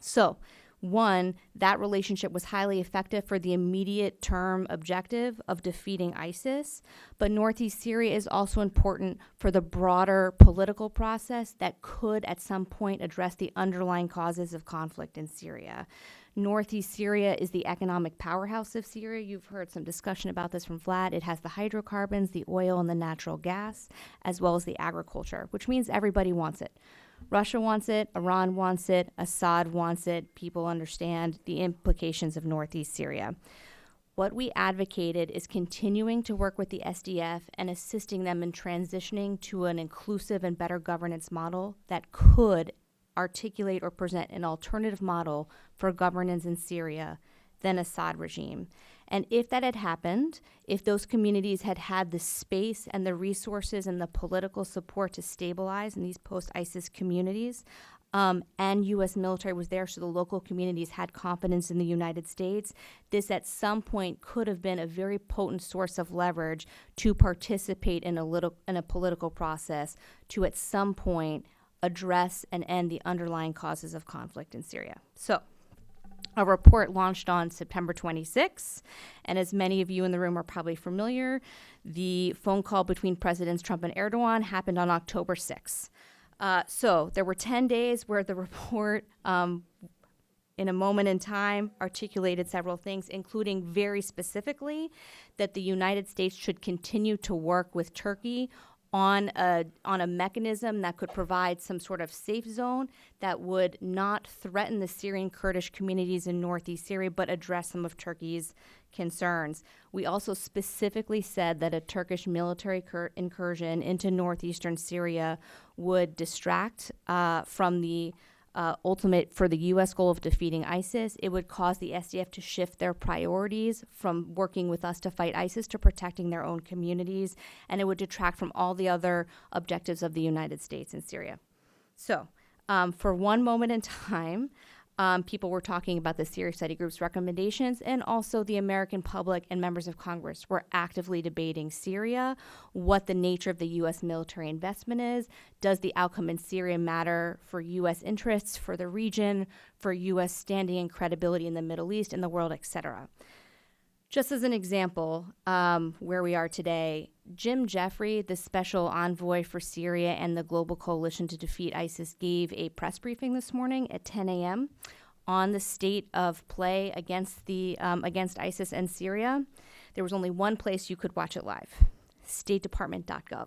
Speaker 4: So, one, that relationship was highly effective for the immediate term objective of defeating ISIS, but Northeast Syria is also important for the broader political process that could at some point address the underlying causes of conflict in Syria. Northeast Syria is the economic powerhouse of Syria. You've heard some discussion about this from Vlad. It has the hydrocarbons, the oil, and the natural gas, as well as the agriculture, which means everybody wants it. Russia wants it, Iran wants it, Assad wants it. People understand the implications of Northeast Syria. What we advocated is continuing to work with the SDF and assisting them in transitioning to an inclusive and better governance model that could articulate or present an alternative model for governance in Syria than Assad regime. And if that had happened, if those communities had had the space and the resources and the political support to stabilize in these post-ISIS communities, and U.S. military was there so the local communities had confidence in the United States, this at some point could have been a very potent source of leverage to participate in a political process to at some point address and end the underlying causes of conflict in Syria. So, a report launched on September 26, and as many of you in the room are probably familiar, the phone call between Presidents Trump and Erdogan happened on October 6. So there were 10 days where the report, in a moment in time, articulated several things, including very specifically that the United States should continue to work with Turkey on a mechanism that could provide some sort of safe zone that would not threaten the Syrian Kurdish communities in Northeast Syria, but address some of Turkey's concerns. We also specifically said that a Turkish military incursion into northeastern Syria would distract from the ultimate for the U.S. goal of defeating ISIS. It would cause the SDF to shift their priorities from working with us to fight ISIS to protecting their own communities, and it would detract from all the other objectives of the United States in Syria. So, for one moment in time, people were talking about the Syria Study Group's recommendations, and also the American public and members of Congress were actively debating Syria, what the nature of the U.S. military investment is, does the outcome in Syria matter for U.S. interests, for the region, for U.S. standing and credibility in the Middle East, in the world, etc. Just as an example, where we are today, Jim Jeffrey, the special envoy for Syria and the Global Coalition to Defeat ISIS, gave a press briefing this morning at 10 a.m. on the state of play against ISIS and Syria. There was only one place you could watch it live, statedepartment.gov.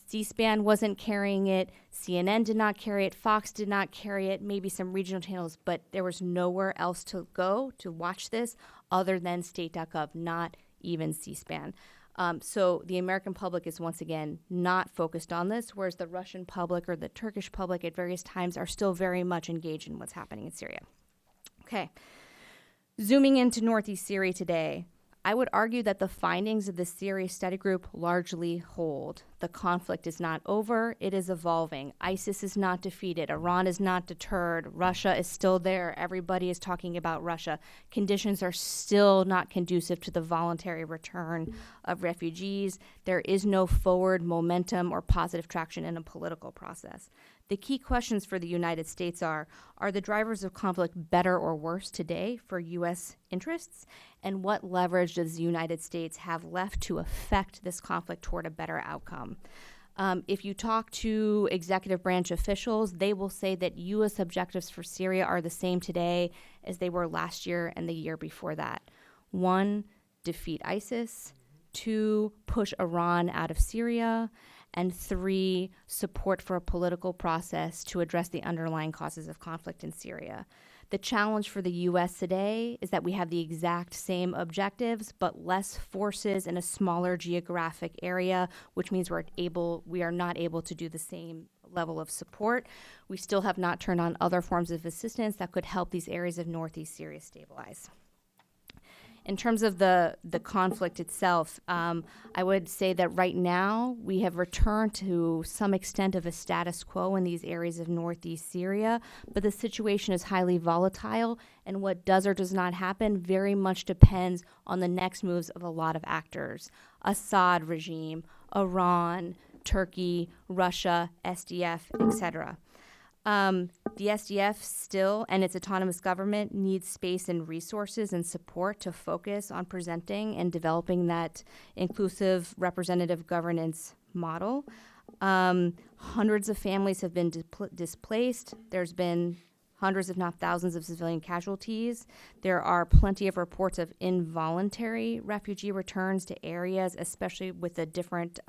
Speaker 4: C-SPAN wasn't carrying it, CNN did not carry it, Fox did not carry it, maybe some regional channels, but there was nowhere else to go to watch this other than state.gov, not even C-SPAN. So the American public is once again not focused on this, whereas the Russian public or the Turkish public at various times are still very much engaged in what's happening in Syria. Okay, zooming into Northeast Syria today, I would argue that the findings of the Syria Study Group largely hold. the conflict is not over, it is evolving. ISIS is not defeated, Iran is not deterred, Russia is still there, everybody is talking about Russia. Conditions are still not conducive to the voluntary return of refugees. There is no forward momentum or positive traction in a political process. The key questions for the United States are the drivers of conflict better or worse today for U.S. interests? And what leverage does the United States have left to affect this conflict toward a better outcome? If you talk to executive branch officials, they will say that U.S. objectives for Syria are the same today as they were last year and the year before that. 1, defeat ISIS. 2, push Iran out of Syria. And 3, support for a political process to address the underlying causes of conflict in Syria. The challenge for the U.S. today is that we have the exact same objectives, but less forces in a smaller geographic area, which means we are not able to do the same level of support. We still have not turned on other forms of assistance that could help these areas of Northeast Syria stabilize. In terms of the conflict itself, I would say that right now we have returned to some extent of a status quo in these areas of Northeast Syria, but the situation is highly volatile, and what does or does not happen very much depends on the next moves of a lot of actors. Assad regime, Iran, Turkey, Russia, SDF, etc. The SDF still, and its autonomous government, needs space and resources and support to focus on presenting and developing that inclusive representative governance model. Hundreds of families have been displaced. There's been hundreds, if not thousands, of civilian casualties. There are plenty of reports of involuntary refugee returns to areas, especially with a different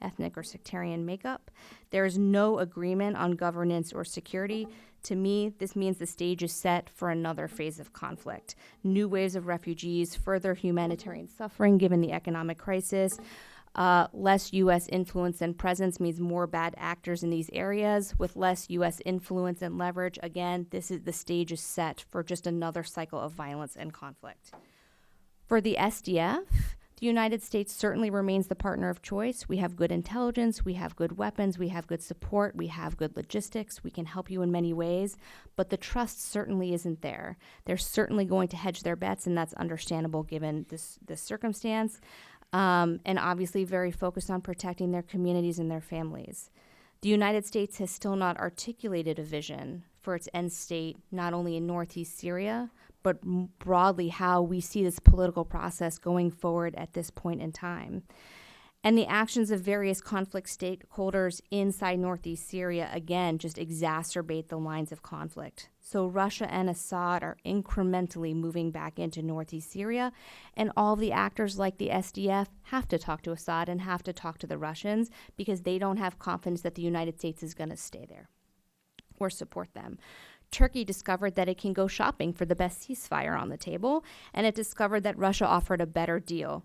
Speaker 4: ethnic or sectarian makeup. There is no agreement on governance or security. To me, this means the stage is set for another phase of conflict. New waves of refugees, further humanitarian suffering given the economic crisis. Less U.S. influence and presence means more bad actors in these areas. With less U.S. influence and leverage, again, the stage is set for just another cycle of violence and conflict. For the SDF, the United States certainly remains the partner of choice. We have good intelligence, we have good weapons, we have good support, we have good logistics, we can help you in many ways, but the trust certainly isn't there. They're certainly going to hedge their bets, and that's understandable given this circumstance. And obviously very focused on protecting their communities and their families. The United States has still not articulated a vision for its end state, not only in Northeast Syria, but broadly how we see this political process going forward at this point in time. And the actions of various conflict stakeholders inside Northeast Syria, again, just exacerbate the lines of conflict. So Russia and Assad are incrementally moving back into Northeast Syria, and all the actors like the SDF have to talk to Assad and have to talk to the Russians because they don't have confidence that the United States is going to stay there or support them. Turkey discovered that it can go shopping for the best ceasefire on the table, and it discovered that Russia offered a better deal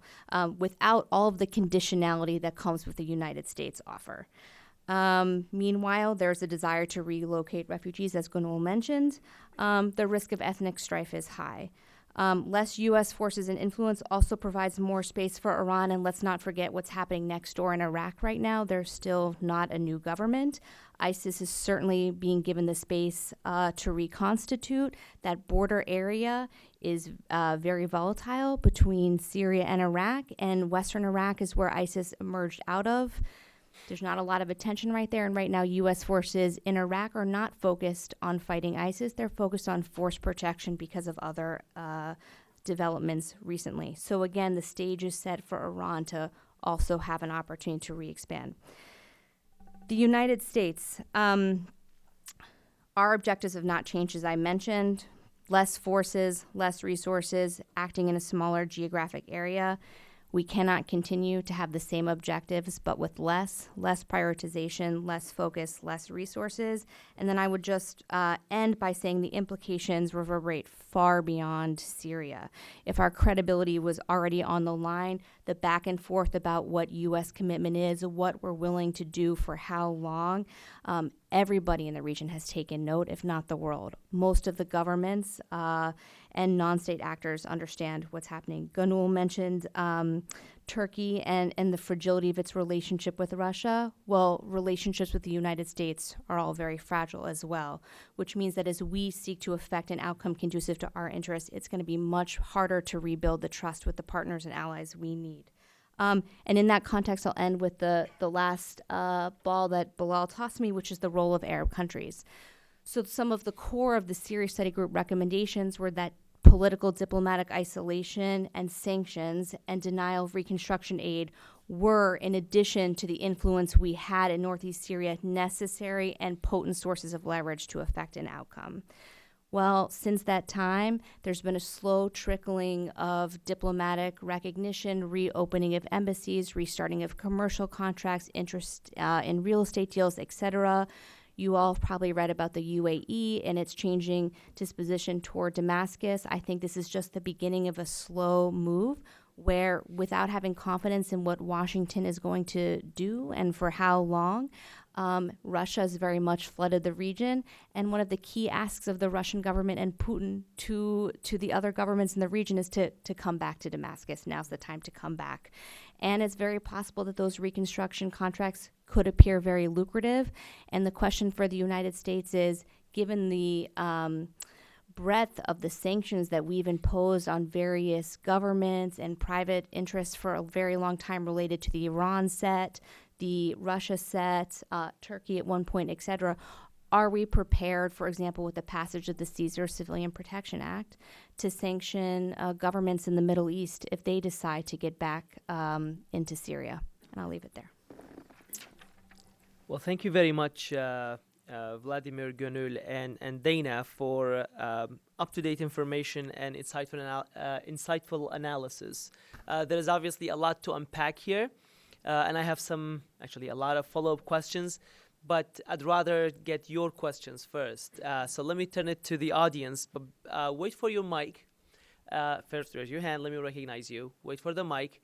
Speaker 4: without all of the conditionality that comes with the United States offer. Meanwhile, there's a desire to relocate refugees, as Gonul mentioned. The risk of ethnic strife is high. Less U.S. forces and influence also provides more space for Iran, and let's not forget what's happening next door in Iraq right now. There's still not a new government. ISIS is certainly being given the space to reconstitute. That border area is very volatile between Syria and Iraq, and Western Iraq is where ISIS emerged out of. There's not a lot of attention right there, and right now U.S. forces in Iraq are not focused on fighting ISIS. They're focused on force protection because of other developments recently. So again, the stage is set for Iran to also have an opportunity to re-expand. The United States, our objectives have not changed, as I mentioned. Less forces, less resources, acting in a smaller geographic area. We cannot continue to have the same objectives, but with less prioritization, less focus, less resources. And then I would just end by saying the implications reverberate far beyond Syria. If our credibility was already on the line, the back and forth about what U.S. commitment is, what we're willing to do for how long, everybody in the region has taken note, if not the world. Most of the governments and non-state actors understand what's happening. Gonul mentioned Turkey and the fragility of its relationship with Russia. Well, relationships with the United States are all very fragile as well, which means that as we seek to affect an outcome conducive to our interests, it's going to be much harder to rebuild the trust with the partners and allies we need. And in that context, I'll end with the last ball that Bilal tossed me, which is the role of Arab countries. So some of the core of the Syria Study Group recommendations were that political diplomatic isolation and sanctions and denial of reconstruction aid were, in addition to the influence we had in Northeast Syria, necessary and potent sources of leverage to affect an outcome. Well, since that time, there's been a slow trickling of diplomatic recognition, reopening of embassies, restarting of commercial contracts, interest in real estate deals, etc. You all have probably read about the UAE and its changing disposition toward Damascus. I think this is just the beginning of a slow move where, without having confidence in what Washington is going to do and for how long, Russia has very much flooded the region. And one of the key asks of the Russian government and Putin to the other governments in the region is to come back to Damascus. Now's the time to come back. And it's very possible that those reconstruction contracts could appear very lucrative. And the question for the United States is, given the breadth of the sanctions that we've imposed on various governments and private interests for a very long time related to the Iran set, the Russia set, Turkey at one point, etc., are we prepared, for example, with the passage of the Caesar Civilian Protection Act, to sanction governments in the Middle East if they decide to get back into Syria? And I'll leave it there.
Speaker 1: Well, thank you very much, Wladimir, Gonul, and Dana for up-to-date information and insightful analysis. There is obviously a lot to unpack here, and I have a lot of follow-up questions, but I'd rather get your questions first. So let me turn it to the audience, but wait for your mic. First, raise your hand. Let me recognize you. Wait for the mic.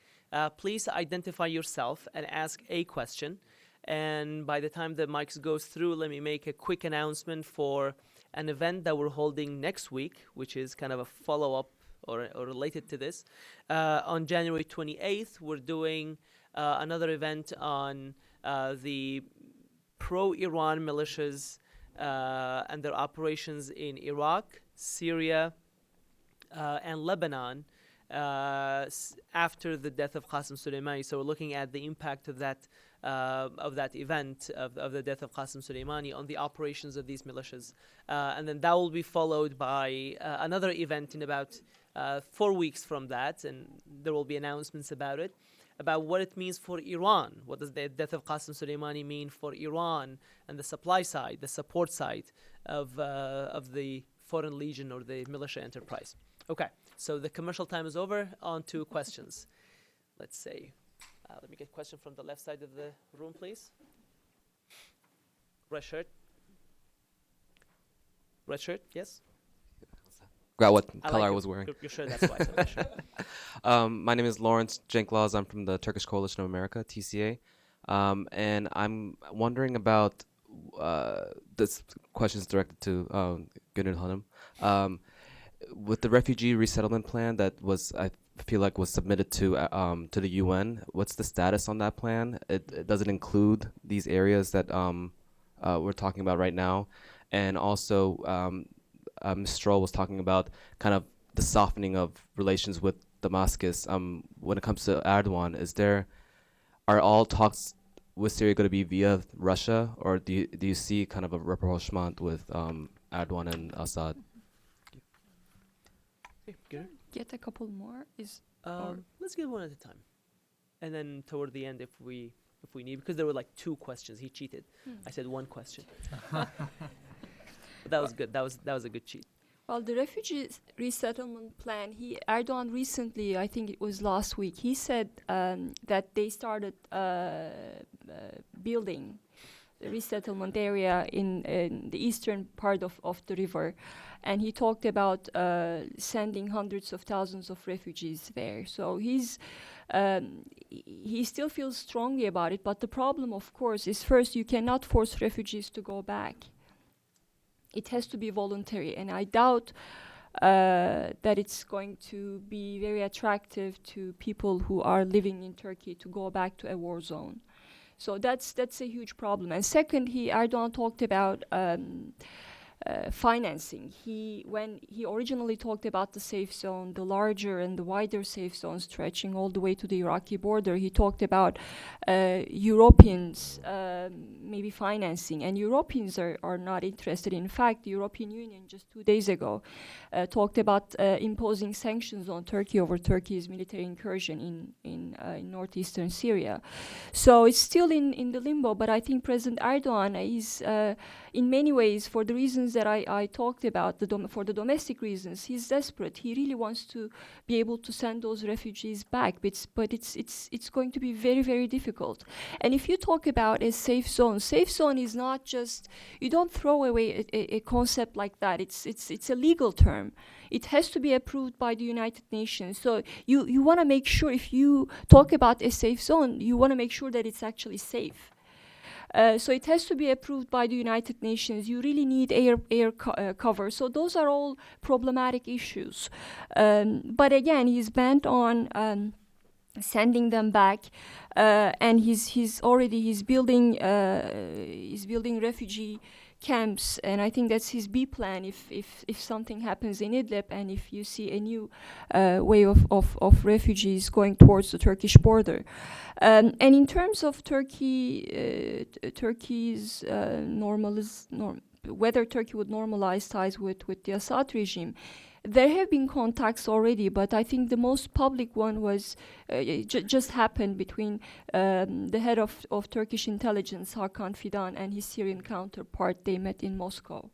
Speaker 1: Please identify yourself and ask a question. And by the time the mics goes through, let me make a quick announcement for an event that we're holding next week, which is kind of a follow-up or related to this. On January 28th, we're doing another event on the pro-Iran militias and their operations in Iraq, Syria, and Lebanon after the death of Qasem Soleimani. So we're looking at the impact of that event, of the death of Qasem Soleimani on the operations of these militias. And then that will be followed by another event in about 4 weeks from that, and there will be announcements about it, about what it means for Iran. What does the death of Qasem Soleimani mean for Iran and the supply side, the support side of the Foreign Legion or the militia enterprise? Okay, so the commercial time is over. On to questions. Let's say, let me get a question from the left side of the room, please. Red shirt. Red shirt, yes?
Speaker 5: Forgot what
Speaker 1: I
Speaker 5: color
Speaker 1: like
Speaker 5: I was wearing.
Speaker 1: Your shirt, that's why. So sure.
Speaker 5: My name is Lawrence Jenklaus. I'm from the Turkish Coalition of America, TCA. And I'm wondering about, this question is directed to Gonul Hanım. With the refugee resettlement plan that I feel like was submitted to the UN, what's the status on that plan? Does it include these areas that we're talking about right now? And also, Ms. Stroul was talking about kind of the softening of relations with Damascus. When it comes to Erdogan, are all talks with Syria going to be via Russia, or do you see kind of a rapprochement with Erdogan and Assad?
Speaker 1: Okay, good.
Speaker 3: Get a couple more.
Speaker 1: Let's get one at a time, and then toward the end, if we need, because there were like 2 questions. He cheated. I said 1 question. But that was good. That was a good cheat.
Speaker 3: Well, the refugee resettlement plan, Erdogan recently, I think it was last week, he said that they started building resettlement area in the eastern part of the river, and he talked about sending hundreds of thousands of refugees there. So he still feels strongly about it, but the problem, of course, is first, you cannot force refugees to go back. It has to be voluntary, and I doubt that it's going to be very attractive to people who are living in Turkey to go back to a war zone. So that's a huge problem. And second, Erdogan talked about financing. When he originally talked about the safe zone, the larger and the wider safe zone stretching all the way to the Iraqi border, he talked about Europeans maybe financing, and Europeans are not interested. In fact, the European Union just 2 days ago talked about imposing sanctions on Turkey over Turkey's military incursion in northeastern Syria. So it's still in the limbo, but I think President Erdogan is in many ways, for the reasons that I talked about, for the domestic reasons, he's desperate. He really wants to be able to send those refugees back, but it's going to be very, very difficult. And if you talk about a safe zone is not just, you don't throw away a concept like that. It's a legal term. It has to be approved by the United Nations. So you want to make sure, if you talk about a safe zone, you want to make sure that it's actually safe. So it has to be approved by the United Nations. You really need air cover. So those are all problematic issues. But again, he's bent on sending them back, and he's building refugee camps, and I think that's his B plan if something happens in Idlib, and if you see a new wave of refugees going towards the Turkish border. And in terms of Turkey's whether Turkey would normalize ties with the Assad regime, there have been contacts already, but I think the most public one was just happened between the head of Turkish intelligence, Hakan Fidan, and his Syrian counterpart. They met in Moscow.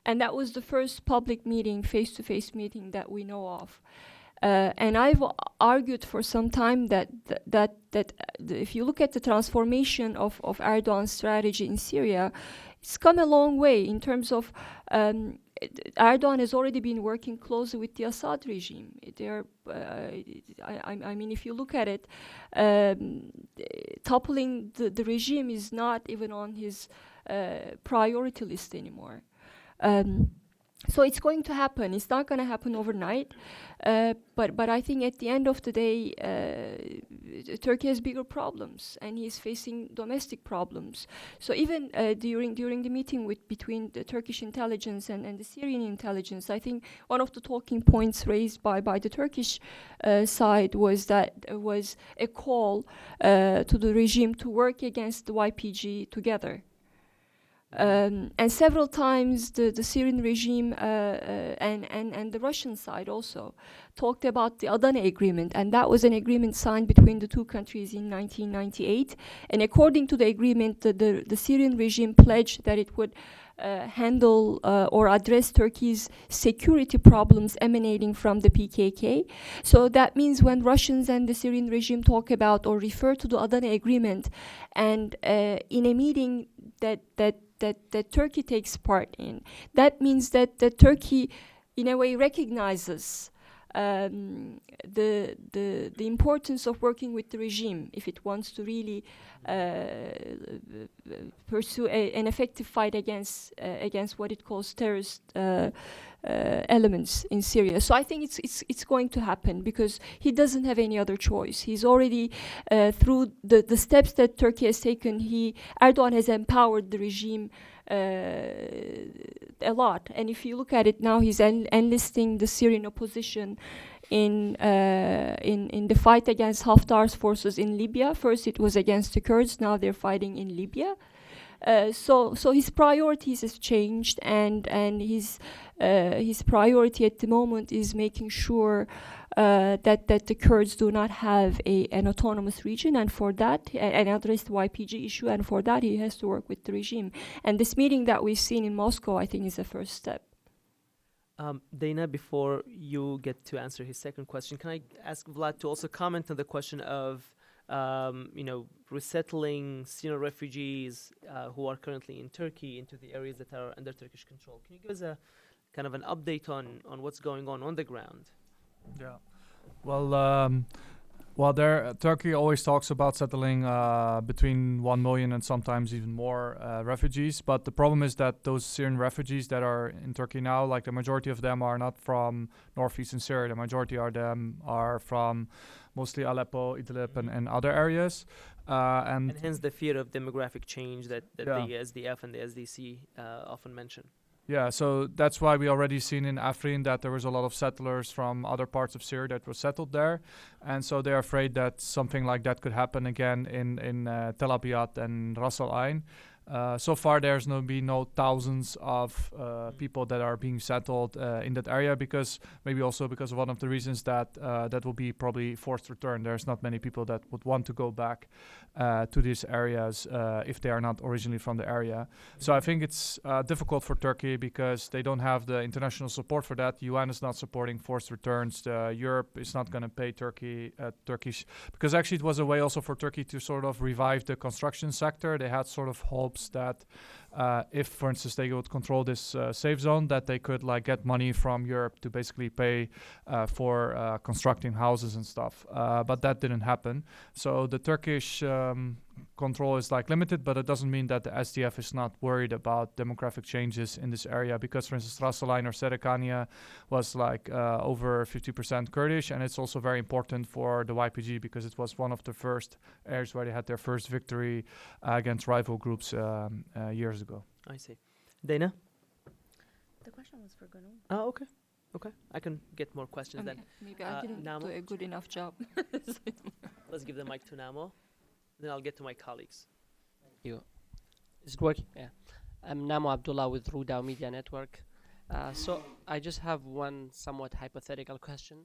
Speaker 3: And that was the first public meeting, face-to-face meeting that we know of. And I've argued for some time that if you look at the transformation of Erdogan's strategy in Syria, it's come a long way in terms of Erdogan has already been working closely with the Assad regime. I mean, if you look at it, toppling the regime is not even on his priority list anymore. So it's going to happen. It's not going to happen overnight, but I think at the end of the day, Turkey has bigger problems, and he's facing domestic problems. So even during the meeting between the Turkish intelligence and the Syrian intelligence, I think one of the talking points raised by the Turkish side was that was a call to the regime to work against the YPG together. And several times the Syrian regime and the Russian side also talked about the Adana Agreement, and that was an agreement signed between the two countries in 1998. And according to the agreement, the Syrian regime pledged that it would handle or address Turkey's security problems emanating from the PKK. So that means when Russians and the Syrian regime talk about or refer to the Adana Agreement, and in a meeting that Turkey takes part in, that means that Turkey, in a way, recognizes the importance of working with the regime if it wants to really pursue an effective fight against what it calls terrorist elements in Syria. So I think it's going to happen because he doesn't have any other choice. He's already through the steps that Turkey has taken. Erdogan has empowered the regime a lot, and if you look at it now, he's enlisting the Syrian opposition in the fight against Haftar's forces in Libya. First it was against the Kurds, now they're fighting in Libya. So his priorities have changed, and his priority at the moment is making sure that the Kurds do not have an autonomous region, and for that, and address the YPG issue, and for that he has to work with the regime. And this meeting that we've seen in Moscow, I think, is the first step.
Speaker 1: Dana, before you get to answer his second question, can I ask Vlad to also comment on the question of resettling Syrian refugees who are currently in Turkey into the areas that are under Turkish control. Can you give us a kind of an update on what's going on the ground?
Speaker 2: Yeah. Well, Turkey always talks about settling between 1 million and sometimes even more refugees. But the problem is that those Syrian refugees that are in Turkey now, like the majority of them are not from northeastern Syria. The majority of them are from mostly Aleppo, Idlib, and other areas. And
Speaker 1: hence the fear of demographic change that the SDF and the SDC often mention.
Speaker 2: Yeah, so that's why we already seen in Afrin that there was a lot of settlers from other parts of Syria that were settled there. And so they're afraid that something like that could happen again in Tel Abyad and Ras Al Ain. So far, there's been no thousands of people that are being settled in that area, because of one of the reasons that that will be probably forced return. There's not many people that would want to go back to these areas if they are not originally from the area. So I think it's difficult for Turkey because they don't have the international support for that. UN is not supporting forced returns. Europe is not going to pay Turkish, because actually it was a way also for Turkey to sort of revive the construction sector. They had sort of hope that if, for instance, they would control this safe zone, that they could get money from Europe to basically pay for constructing houses and stuff. But that didn't happen. So the Turkish control is limited, but it doesn't mean that the SDF is not worried about demographic changes in this area, because, for instance, Ras Al Ain or Serikania was over 50% Kurdish, and it's also very important for the YPG because it was one of the first areas where they had their first victory against rival groups years ago.
Speaker 1: I see. Dana?
Speaker 4: The question was for Gonul.
Speaker 1: Oh, okay. Okay, I can get more questions then.
Speaker 3: Maybe I didn't do a good enough job.
Speaker 1: Let's give the mic to Namo. Then I'll get to my colleagues.
Speaker 6: Thank you. Is it working? Yeah. I'm Namo Abdullah with Rudao Media Network. So I just have one somewhat hypothetical question.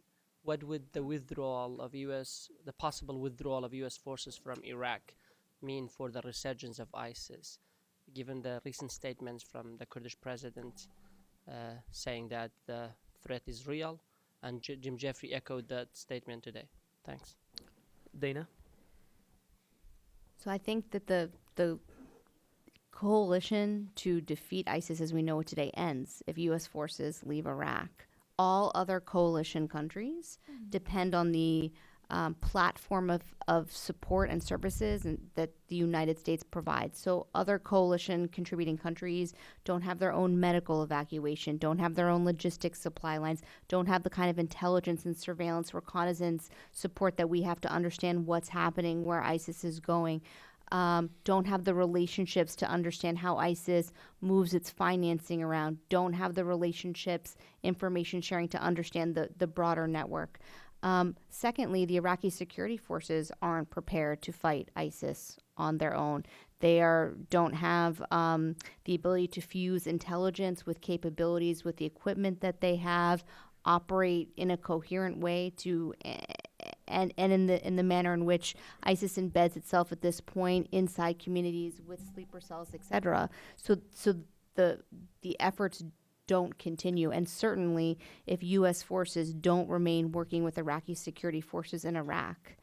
Speaker 6: What would the possible withdrawal of U.S. forces from Iraq mean for the resurgence of ISIS, given the recent statements from the Kurdish president saying that the threat is real, and Jim Jeffrey echoed that statement today? Thanks.
Speaker 1: Dana?
Speaker 4: So I think that the coalition to defeat ISIS as we know it today ends if U.S. forces leave Iraq. All other coalition countries depend on the platform of support and services that the United States provides. So other coalition contributing countries don't have their own medical evacuation, don't have their own logistics supply lines, don't have the kind of intelligence and surveillance reconnaissance support that we have to understand what's happening, where ISIS is going. Don't have the relationships to understand how ISIS moves its financing around, don't have the relationships, information sharing to understand the broader network. Secondly, the Iraqi security forces aren't prepared to fight ISIS on their own. They don't have the ability to fuse intelligence with capabilities, with the equipment that they have, operate in a coherent way and in the manner in which ISIS embeds itself at this point inside communities with sleeper cells, etc. So the efforts don't continue, and certainly if U.S. forces don't remain working with Iraqi security forces in Iraq,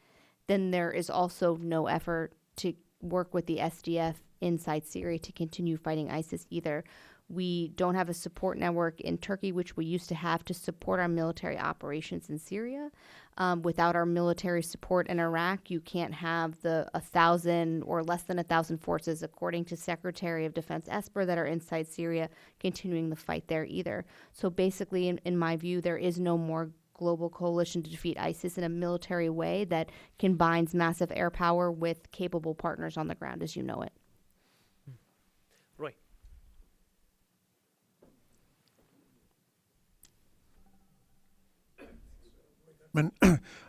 Speaker 4: then there is also no effort to work with the SDF inside Syria to continue fighting ISIS either. We don't have a support network in Turkey, which we used to have to support our military operations in Syria. Without our military support in Iraq, you can't have the 1,000 or less than 1,000 forces, according to Secretary of Defense Esper, that are inside Syria, continuing the fight there either. So basically, in my view, there is no more global coalition to defeat ISIS in a military way that combines massive air power with capable partners on the ground as you know it.
Speaker 1: Roy.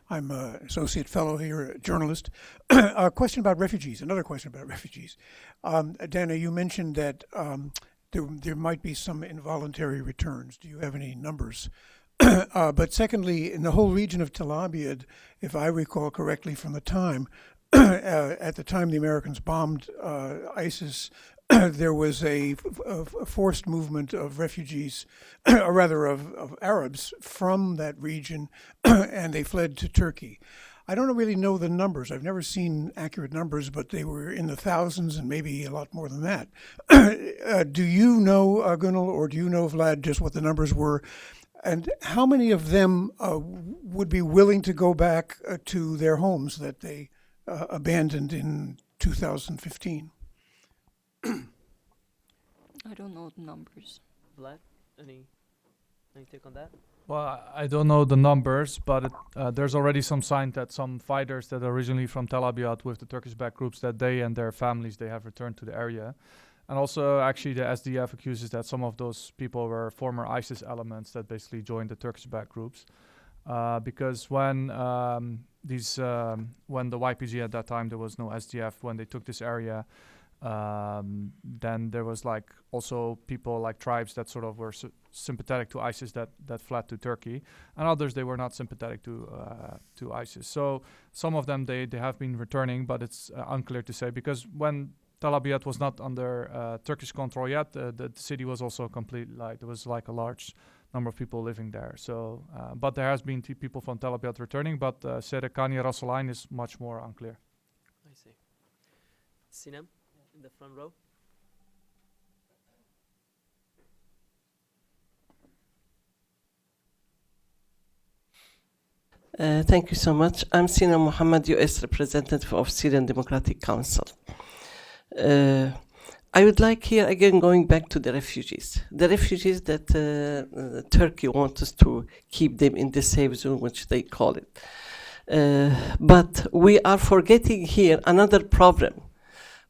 Speaker 7: I'm an associate fellow here, a journalist. A question about refugees, another question about refugees. Dana, you mentioned that there might be some involuntary returns. Do you have any numbers? But secondly, in the whole region of Tel Abyad, if I recall correctly from the time, at the time the Americans bombed ISIS, there was a forced movement of refugees, or rather of Arabs from that region, and they fled to Turkey. I don't really know the numbers. I've never seen accurate numbers, but they were in the thousands and maybe a lot more than that. Do you know, Gonul, or do you know, Vlad, just what the numbers were? And how many of them would be willing to go back to their homes that they abandoned in 2015?
Speaker 3: I don't know the numbers.
Speaker 1: Vlad, any take on that?
Speaker 2: Well, I don't know the numbers, but there's already some sign that some fighters that are originally from Tel Abyad with the Turkish-backed groups, that they and their families, they have returned to the area. And also, actually, the SDF accuses that some of those people were former ISIS elements that basically joined the Turkish-backed groups. Because when when the YPG at that time, there was no SDF, when they took this area, then there was like also people like tribes that sort of were sympathetic to ISIS that fled to Turkey, and others they were not sympathetic to ISIS. So some of them they have been returning, but it's unclear to say, because when Tel Abyad was not under Turkish control yet, the city was also complete, like there was like a large number of people living there. So but there has been people from Tel Abyad returning, but Serekani Ras Al Ain is much more unclear.
Speaker 1: I see. Sinem, in the front row.
Speaker 8: Thank you so much. I'm Sina Mohammed, U.S. representative of Syrian Democratic Council. I would like here again going back to the refugees. The refugees that Turkey wants us to keep them in the safe zone, which they call it. But we are forgetting here another problem.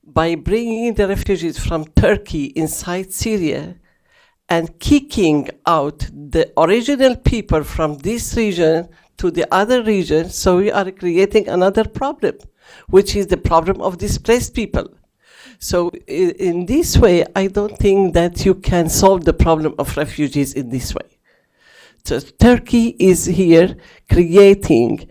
Speaker 8: By bringing the refugees from Turkey inside Syria and kicking out the original people from this region to the other region, so we are creating another problem, which is the problem of displaced people. So in this way, I don't think that you can solve the problem of refugees in this way. So Turkey is here creating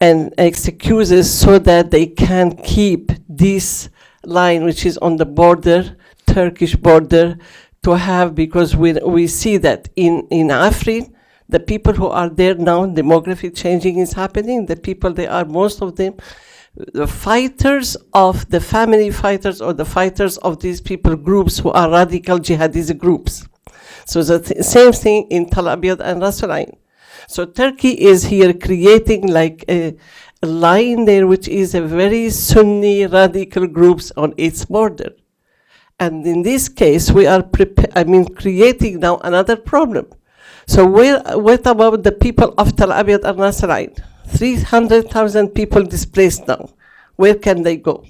Speaker 8: an excuses so that they can keep this line, which is on the border, Turkish border, to have, because we see that in Afrin, the people who are there now, demography changing is happening. The people, they are, most of them, the fighters of the family fighters or the fighters of these people groups who are radical jihadist groups. So the same thing in Tel Abyad and Ras Al Ain. So Turkey is here creating like a line there, which is a very Sunni radical groups on its border. And in this case, we are creating now another problem. So what about the people of Tel Abyad and Ras Al Ain? 300,000 people displaced now. Where can they go?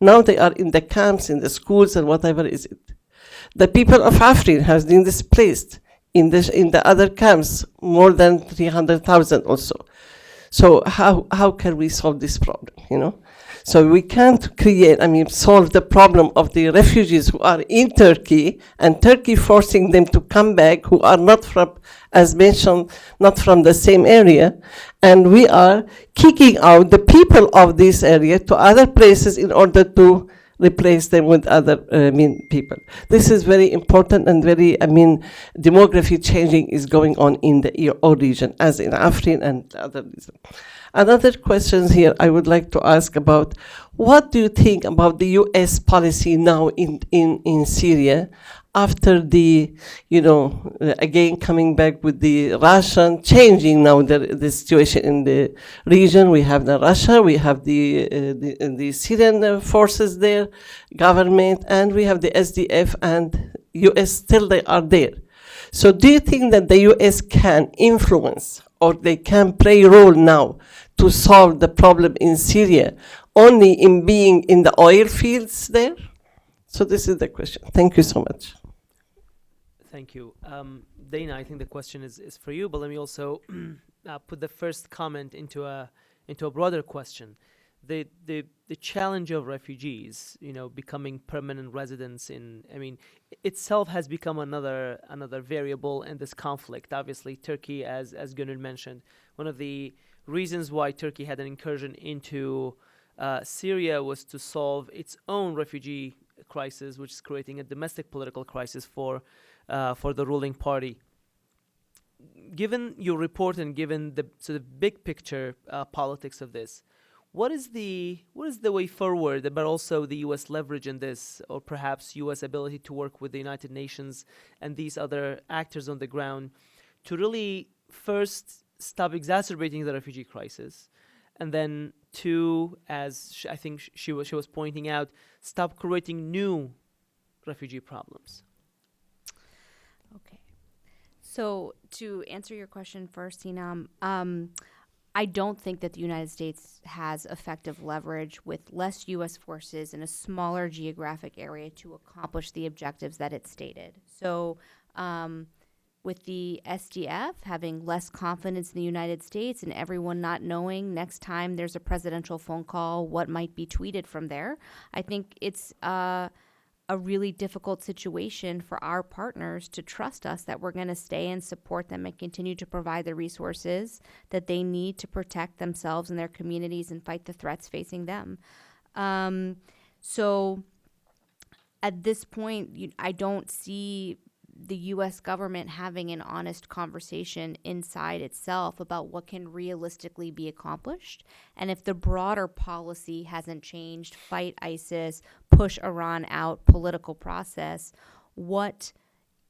Speaker 8: Now they are in the camps, in the schools, and whatever is it. The people of Afrin has been displaced in the other camps, more than 300,000 also. So how can we solve this problem, you know? So we can't solve the problem of the refugees who are in Turkey, and Turkey forcing them to come back, who are not from, as mentioned, not from the same area, and we are kicking out the people of this area to other places in order to replace them with other people. This is very important, and very, demography changing is going on in the EO region, as in Afrin and other regions. Another question here I would like to ask about, what do you think about the U.S. policy now in Syria after the, again coming back with the Russian, changing now the situation in the region? We have the Russia, we have the Syrian forces there, government, and we have the SDF, and U.S. still they are there. So do you think that the U.S. can influence, or they can play a role now to solve the problem in Syria only in being in the oil fields there? So this is the question. Thank you so much.
Speaker 1: Thank you. Dana, I think the question is for you, but let me also put the first comment into a broader question. The challenge of refugees, becoming permanent residents itself has become another variable in this conflict. Obviously, Turkey, as Gonul mentioned, one of the reasons why Turkey had an incursion into Syria was to solve its own refugee crisis, which is creating a domestic political crisis for the ruling party. given your report and given the sort of big picture politics of this, what is the way forward, but also the U.S. leverage in this, or perhaps U.S. ability to work with the United Nations and these other actors on the ground to really first stop exacerbating the refugee crisis, and then two, as I think she was pointing out, stop creating new refugee problems?
Speaker 4: Okay. So to answer your question first, Sinam, I don't think that the United States has effective leverage with less U.S. forces in a smaller geographic area to accomplish the objectives that it stated. So with the SDF having less confidence in the United States and everyone not knowing next time there's a presidential phone call what might be tweeted from there, I think it's a really difficult situation for our partners to trust us that we're going to stay and support them and continue to provide the resources that they need to protect themselves and their communities and fight the threats facing them. So at this point, I don't see the U.S. government having an honest conversation inside itself about what can realistically be accomplished. And if the broader policy hasn't changed, fight ISIS, push Iran out, political process, what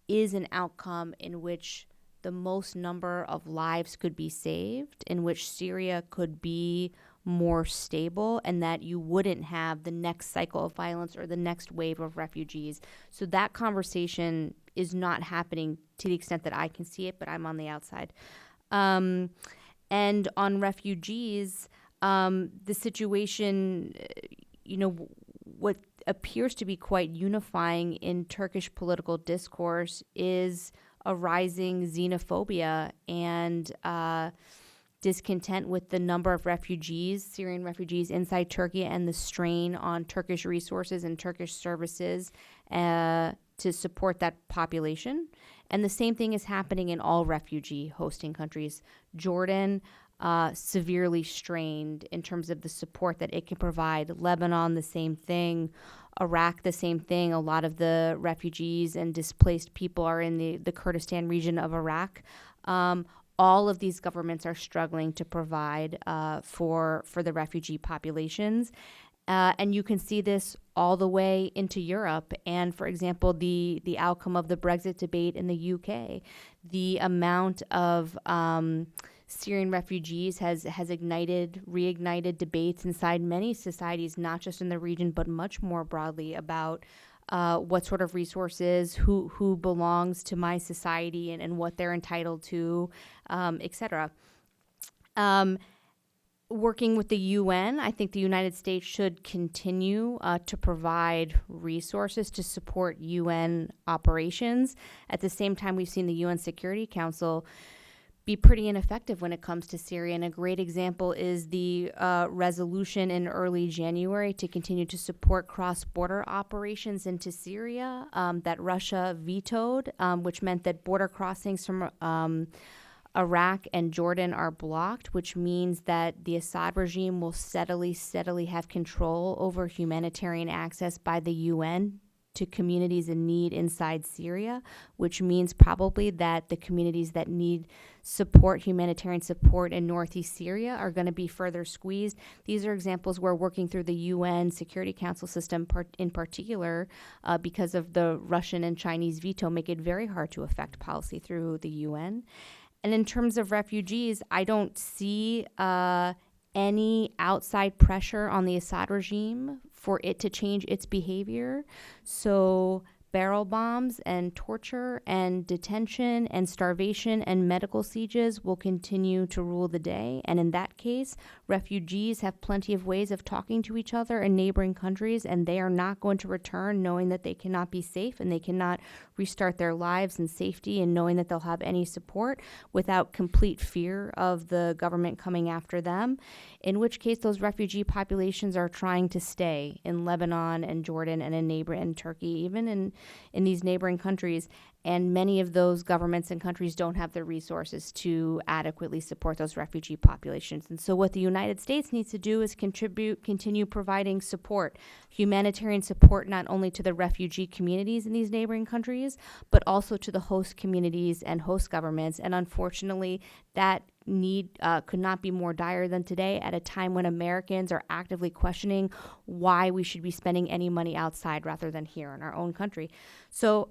Speaker 4: is an outcome in which the most number of lives could be saved, in which Syria could be more stable, and that you wouldn't have the next cycle of violence or the next wave of refugees. So that conversation is not happening to the extent that I can see it, but I'm on the outside. And on refugees, the situation, what appears to be quite unifying in Turkish political discourse is a rising xenophobia and discontent with the number of refugees, Syrian refugees inside Turkey, and the strain on Turkish resources and Turkish services to support that population. And the same thing is happening in all refugee hosting countries. Jordan, severely strained in terms of the support that it can provide. Lebanon, the same thing. Iraq, the same thing. A lot of the refugees and displaced people are in the Kurdistan region of Iraq. All of these governments are struggling to provide for the refugee populations. And you can see this all the way into Europe. And, for example, the outcome of the Brexit debate in the UK, the amount of Syrian refugees has reignited debates inside many societies, not just in the region, but much more broadly about what sort of resources, who belongs to my society and what they're entitled to, etc. Working with the UN, I think the United States should continue to provide resources to support UN operations. At the same time, we've seen the UN Security Council be pretty ineffective when it comes to Syria. And a great example is the resolution in early January to continue to support cross-border operations into Syria that Russia vetoed, which meant that border crossings from Iraq and Jordan are blocked, which means that the Assad regime will steadily have control over humanitarian access by the UN to communities in need inside Syria, which means probably that the communities that need support, humanitarian support in Northeast Syria are going to be further squeezed. These are examples where working through the UN Security Council system in particular, because of the Russian and Chinese veto, make it very hard to affect policy through the UN. And in terms of refugees, I don't see any outside pressure on the Assad regime for it to change its behavior. So barrel bombs and torture and detention and starvation and medical sieges will continue to rule the day. And in that case, refugees have plenty of ways of talking to each other in neighboring countries, and they are not going to return knowing that they cannot be safe and they cannot restart their lives in safety and knowing that they'll have any support without complete fear of the government coming after them, in which case those refugee populations are trying to stay in Lebanon and Jordan and in Turkey, even in in these neighboring countries, and many of those governments and countries don't have the resources to adequately support those refugee populations. And so what the United States needs to do is continue providing support, humanitarian support, not only to the refugee communities in these neighboring countries, but also to the host communities and host governments. And unfortunately, that need could not be more dire than today, at a time when Americans are actively questioning why we should be spending any money outside rather than here in our own country. So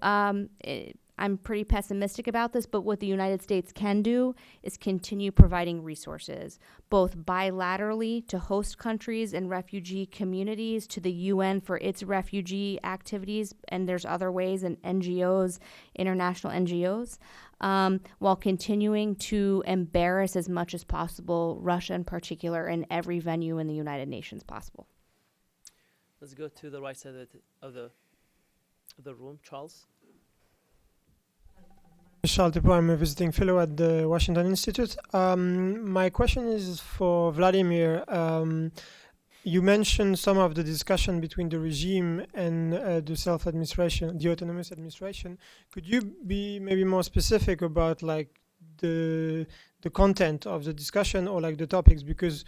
Speaker 4: I'm pretty pessimistic about this, but what the United States can do is continue providing resources, both bilaterally to host countries and refugee communities, to the UN for its refugee activities, and there's other ways, and NGOs, international NGOs, while continuing to embarrass as much as possible Russia in particular in every venue in the United Nations possible.
Speaker 1: Let's go to the right side of the room. Charles?
Speaker 9: Charles Depot, I'm a visiting fellow at the Washington Institute. My question is for Vladimir. You mentioned some of the discussion between the regime and the self-administration, the autonomous administration. Could you be maybe more specific about like the content of the discussion, or like the topics? Because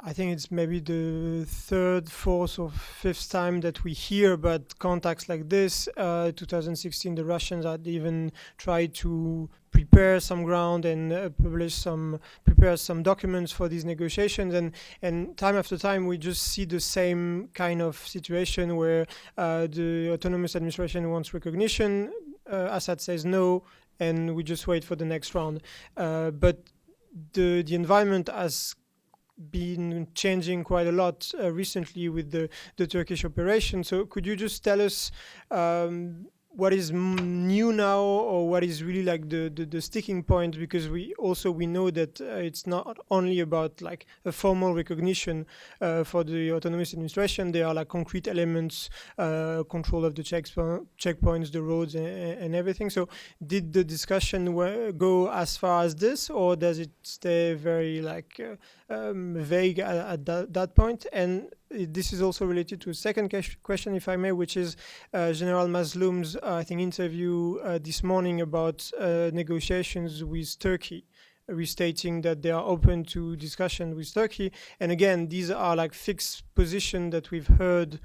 Speaker 9: I think it's maybe the third, fourth, or fifth time that we hear about contacts like this. 2016, the Russians had even tried to prepare some ground and prepare some documents for these negotiations. And time after time, we just see the same kind of situation where the autonomous administration wants recognition. Assad says no, and we just wait for the next round. But the environment has been changing quite a lot recently with the Turkish operation. So could you just tell us what is new now, or what is really like the sticking point? Because we know that it's not only about like a formal recognition for the autonomous administration. There are like concrete elements, control of the checkpoints, the roads, and everything. So did the discussion go as far as this, or does it stay very like vague at that point? And this is also related to a second question, if I may, which is General Mazloum's, I think, interview this morning about negotiations with Turkey, restating that they are open to discussion with Turkey. And again, these are like fixed positions that we've heard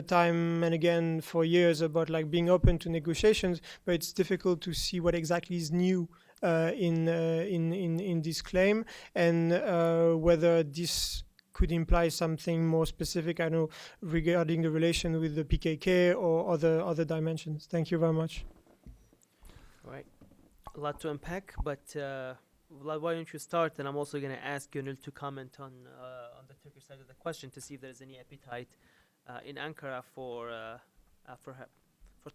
Speaker 9: time and again for years about like being open to negotiations, but it's difficult to see what exactly is new in this claim, and whether this could imply something more specific, I know, regarding the relation with the PKK or other dimensions. Thank you very much.
Speaker 1: All right, a lot to unpack, but Vlad, why don't you start? And I'm also going to ask Gonul to comment on the Turkish side of the question to see if there is any appetite in Ankara for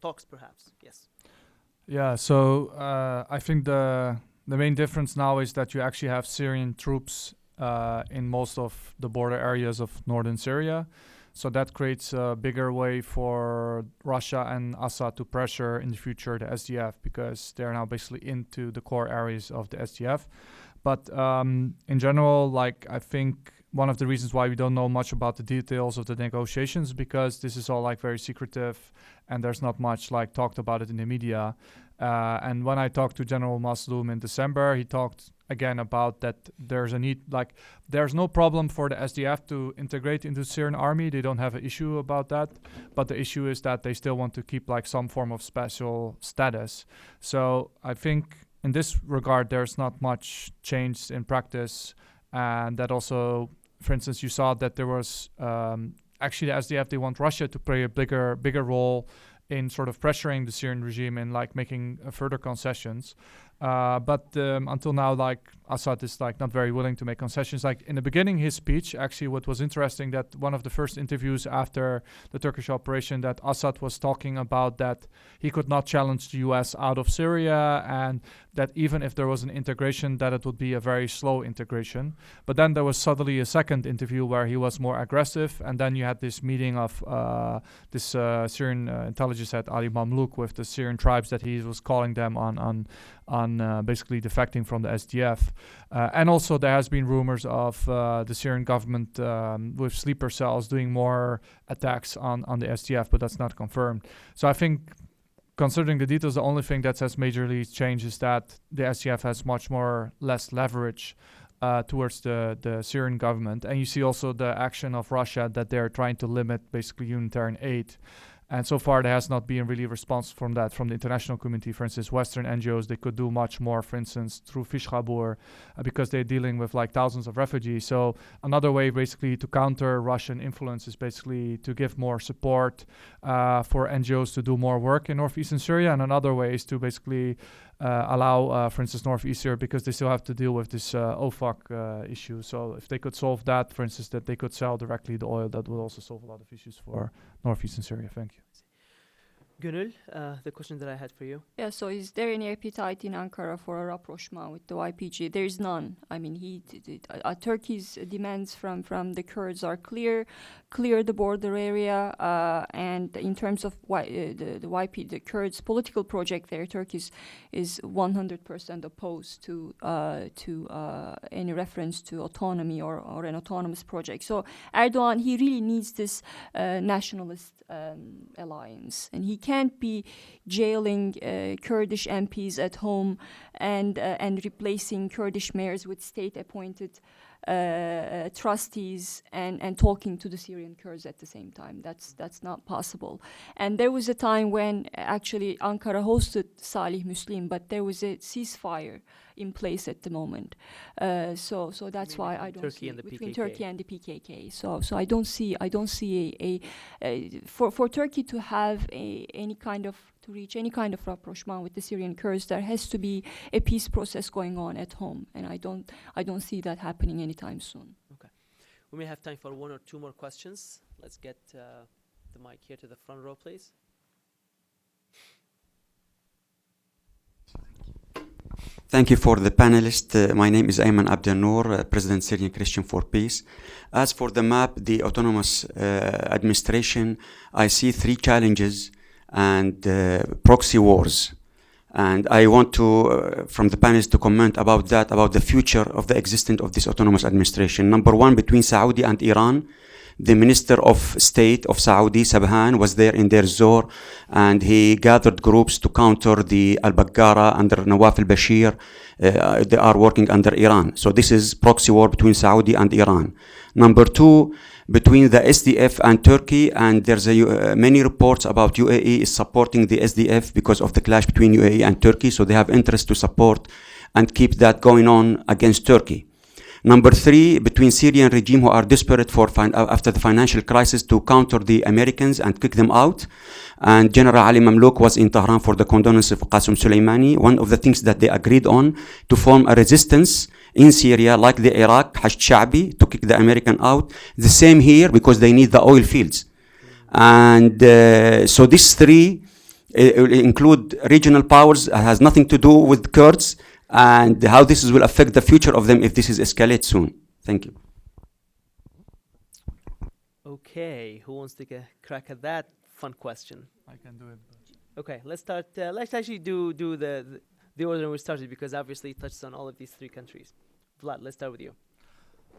Speaker 1: talks, perhaps. Yes.
Speaker 2: Yeah. So I think the main difference now is that you actually have Syrian troops in most of the border areas of northern Syria. So that creates a bigger way for Russia and Assad to pressure in the future the SDF, because they're now basically into the core areas of the SDF. But in general, like, I think one of the reasons why we don't know much about the details of the negotiations, because this is all like very secretive and there's not much like talked about it in the media. And when I talked to General Mazloum in December, he talked again about that there's a need, like there's no problem for the SDF to integrate into the Syrian army. They don't have an issue about that. But the issue is that they still want to keep like some form of special status. So I think in this regard, there's not much change in practice. And that also, for instance, you saw that there was actually the SDF, they want Russia to play a bigger role in sort of pressuring the Syrian regime and like making further concessions. But until now, like Assad is like not very willing to make concessions. Like in the beginning, his speech, actually what was interesting, that one of the first interviews after the Turkish operation, that Assad was talking about that he could not challenge the US out of Syria, and that even if there was an integration, that it would be a very slow integration. But then there was suddenly a second interview where he was more aggressive, and then you had this meeting of this Syrian intelligence head Ali Mamlouk with the Syrian tribes, that he was calling them on basically defecting from the SDF. And also there has been rumors of the Syrian government with sleeper cells doing more attacks on the SDF, but that's not confirmed. So I think considering the details, the only thing that has majorly changed is that the SDF has much more less leverage towards the Syrian government. And you see also the action of Russia that they're trying to limit basically humanitarian aid. And so far, there has not been really response from that, from the international community. For instance, Western NGOs, they could do much more, for instance, through Fischhabur, because they're dealing with like thousands of refugees. So another way basically to counter Russian influence is basically to give more support for NGOs to do more work in northeastern Syria. And another way is to basically allow, for instance, Northeast Syria, because they still have to deal with this OFAC issue. So if they could solve that, for instance, that they could sell directly the oil, that would also solve a lot of issues for northeastern Syria. Thank you.
Speaker 1: Gonul, the question that I had for you.
Speaker 3: Yeah, so is there any appetite in Ankara for a rapprochement with the YPG? There is none. I mean, Turkey's demands from the Kurds are clear the border area, and in terms of the Kurds' political project there, Turkey is 100% opposed to any reference to autonomy or an autonomous project. So Erdogan, he really needs this nationalist alliance, and he can't be jailing Kurdish MPs at home and replacing Kurdish mayors with state-appointed trustees and talking to the Syrian Kurds at the same time. That's not possible. And there was a time when actually Ankara hosted Salih Muslim, but there was a ceasefire in place at the moment. So that's why I don't see between Turkey and the PKK. So I don't see for Turkey to have to reach any kind of rapprochement with the Syrian Kurds, there has to be a peace process going on at home, and I don't see that happening anytime soon.
Speaker 1: Okay, we may have time for one or two more questions. Let's get the mic here to the front row, please.
Speaker 10: Thank you for the panelists. My name is Ayman Abdel Noor, President Syrian Christian for Peace. As for the map, the autonomous administration, I see three challenges and proxy wars. And I want to, from the panelists, to comment about that, about the future of the existence of this autonomous administration. Number one, between Saudi and Iran. The Minister of State of Saudi, Sabhan, was there in Deir Zor, and he gathered groups to counter the al-Baggara under Nawaf al-Bashir. They are working under Iran. So this is proxy war between Saudi and Iran. Number two, between the SDF and Turkey, and there's many reports about UAE is supporting the SDF because of the clash between UAE and Turkey, so they have interest to support and keep that going on against Turkey. Number three, between Syrian regime who are desperate for after the financial crisis to counter the Americans and kick them out. And General Ali Mamlouk was in Tehran for the condolences of Qasem Soleimani. One of the things that they agreed on to form a resistance in Syria, like the Iraq, Hashd Sha'bi, to kick the American out. The same here because they need the oil fields. And so these three include regional powers, has nothing to do with Kurds, and how this will affect the future of them if this is escalate soon. Thank you.
Speaker 1: Okay, who wants to take a crack at that fun question?
Speaker 2: I can do it.
Speaker 1: Okay, let's start. Let's actually do the order we started, because obviously it touches on all of these three countries. Vlad, let's start with you.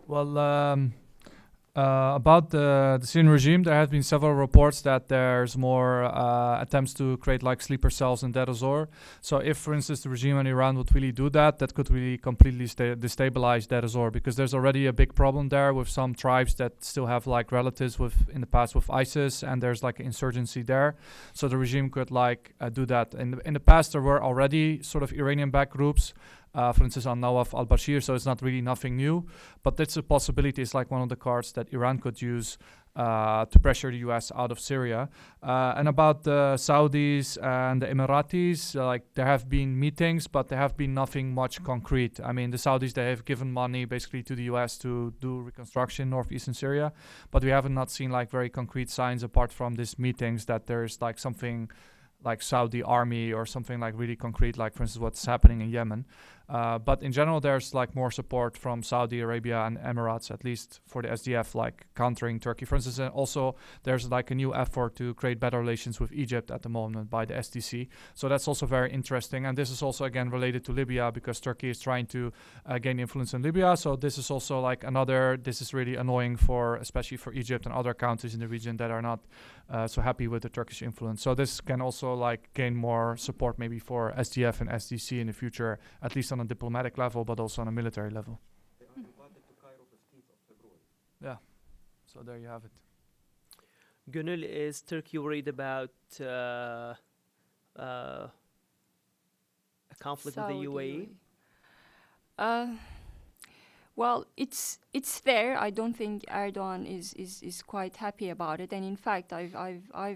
Speaker 2: Well, about the Syrian regime, there have been several reports that there's more attempts to create like sleeper cells in Deir ez-Zor. So if, for instance, the regime in Iran would really do that, that could really completely destabilize Deir ez-Zor, because there's already a big problem there with some tribes that still have like relatives in the past with ISIS, and there's like insurgency there. So the regime could like do that. In the past, there were already sort of Iranian-backed groups, for instance, on Nawaf al-Bashir, so it's not really nothing new, but it's a possibility. It's like one of the cards that Iran could use to pressure the US out of Syria. And about the Saudis and the Emiratis, like there have been meetings, but there have been nothing much concrete. I mean, the Saudis, they have given money basically to the US to do reconstruction in northeastern Syria, but we haven't not seen like very concrete signs apart from these meetings that there's like something like Saudi army or something like really concrete, like for instance what's happening in Yemen. But in general, there's like more support from Saudi Arabia and Emirates, at least for the SDF, like countering Turkey. For instance, and also there's like a new effort to create better relations with Egypt at the moment by the SDC. So that's also very interesting. And this is also, again, related to Libya because Turkey is trying to gain influence in Libya. So this is also like this is really annoying especially for Egypt and other countries in the region that are not so happy with the Turkish influence. So this can also like gain more support maybe for SDF and SDC in the future, at least on a diplomatic level, but also on a military level.
Speaker 10: They are invited to Cairo 15th of February.
Speaker 2: Yeah, so there you have it.
Speaker 1: Gonul, is Turkey worried about a conflict with the UAE?
Speaker 3: Well, it's there. I don't think Erdogan is quite happy about it. And in fact, I've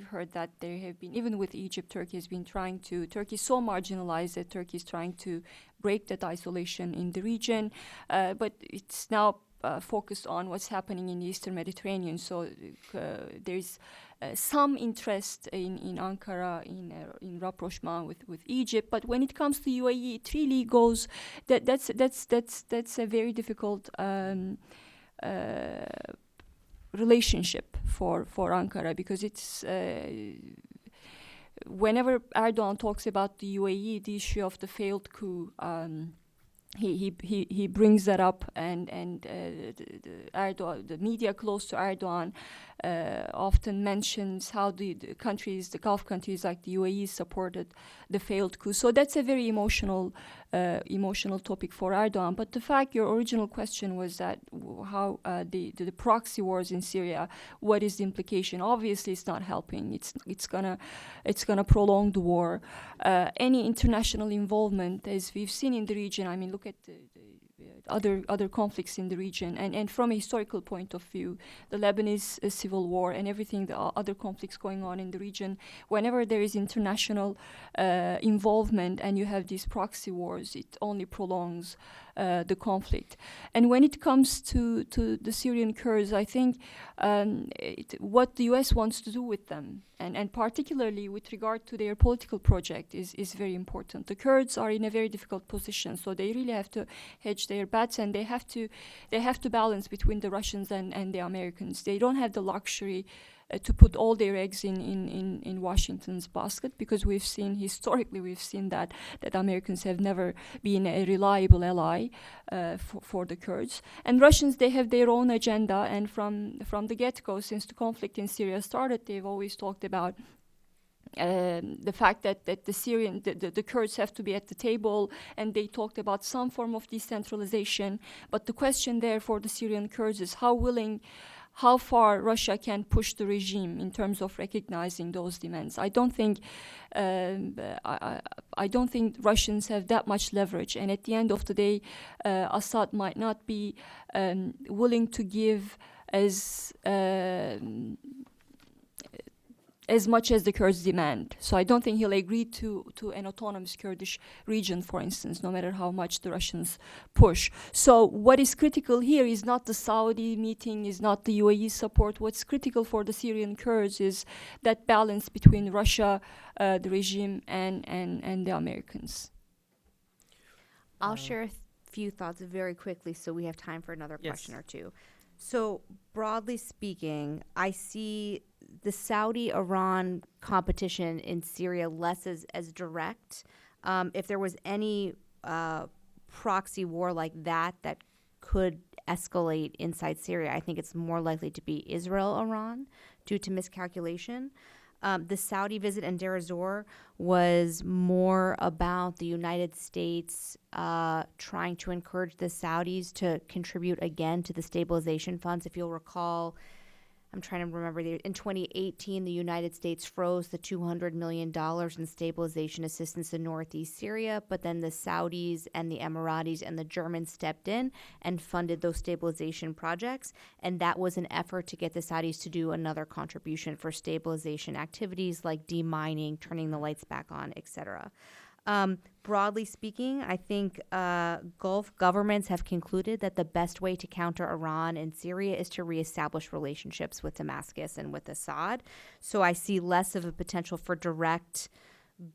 Speaker 3: heard that there have been, even with Egypt, Turkey is so marginalized that Turkey is trying to break that isolation in the region. But it's now focused on what's happening in the Eastern Mediterranean. So there's some interest in Ankara in rapprochement with Egypt, but when it comes to UAE, it really goes that's a very difficult relationship for Ankara, because it's whenever Erdogan talks about the UAE, the issue of the failed coup. He brings that up, and the media close to Erdogan often mentions how the Gulf countries like the UAE supported the failed coup. So that's a very emotional topic for Erdogan. But the fact, your original question was that how the proxy wars in Syria, what is the implication? Obviously, it's not helping. It's gonna prolong the war. Any international involvement, as we've seen in the region, I mean, look at the other conflicts in the region, and from a historical point of view, the Lebanese civil war and everything, the other conflicts going on in the region, whenever there is international involvement and you have these proxy wars, it only prolongs the conflict. And when it comes to the Syrian Kurds, I think what the US wants to do with them, and particularly with regard to their political project, is very important. The Kurds are in a very difficult position, so they really have to hedge their bets, and they have to balance between the Russians and the Americans. They don't have the luxury to put all their eggs in Washington's basket, because we've seen that Americans have never been a reliable ally for the Kurds. And Russians, they have their own agenda, and from the get-go, since the conflict in Syria started, they've always talked about the fact that the Kurds have to be at the table, and they talked about some form of decentralization. But the question there for the Syrian Kurds is how far Russia can push the regime in terms of recognizing those demands. I don't think Russians have that much leverage, and at the end of the day, Assad might not be willing to give as much as the Kurds demand. So I don't think he'll agree to an autonomous Kurdish region, for instance, no matter how much the Russians push. So what is critical here is not the Saudi meeting, is not the UAE support. What's critical for the Syrian Kurds is that balance between Russia, the regime, and the Americans.
Speaker 4: I'll share a few thoughts very quickly so we have time for another question or two. So broadly speaking, I see the Saudi-Iran competition in Syria less as direct. If there was any proxy war like that could escalate inside Syria, I think it's more likely to be Israel-Iran due to miscalculation. The Saudi visit in Deir ez-Zor was more about the United States trying to encourage the Saudis to contribute again to the stabilization funds. If you'll recall, I'm trying to remember, in 2018, the United States froze the $200 million in stabilization assistance in Northeast Syria, but then the Saudis and the Emiratis and the Germans stepped in and funded those stabilization projects, and that was an effort to get the Saudis to do another contribution for stabilization activities like demining, turning the lights back on, etc. Broadly speaking, I think Gulf governments have concluded that the best way to counter Iran in Syria is to reestablish relationships with Damascus and with Assad. So I see less of a potential for direct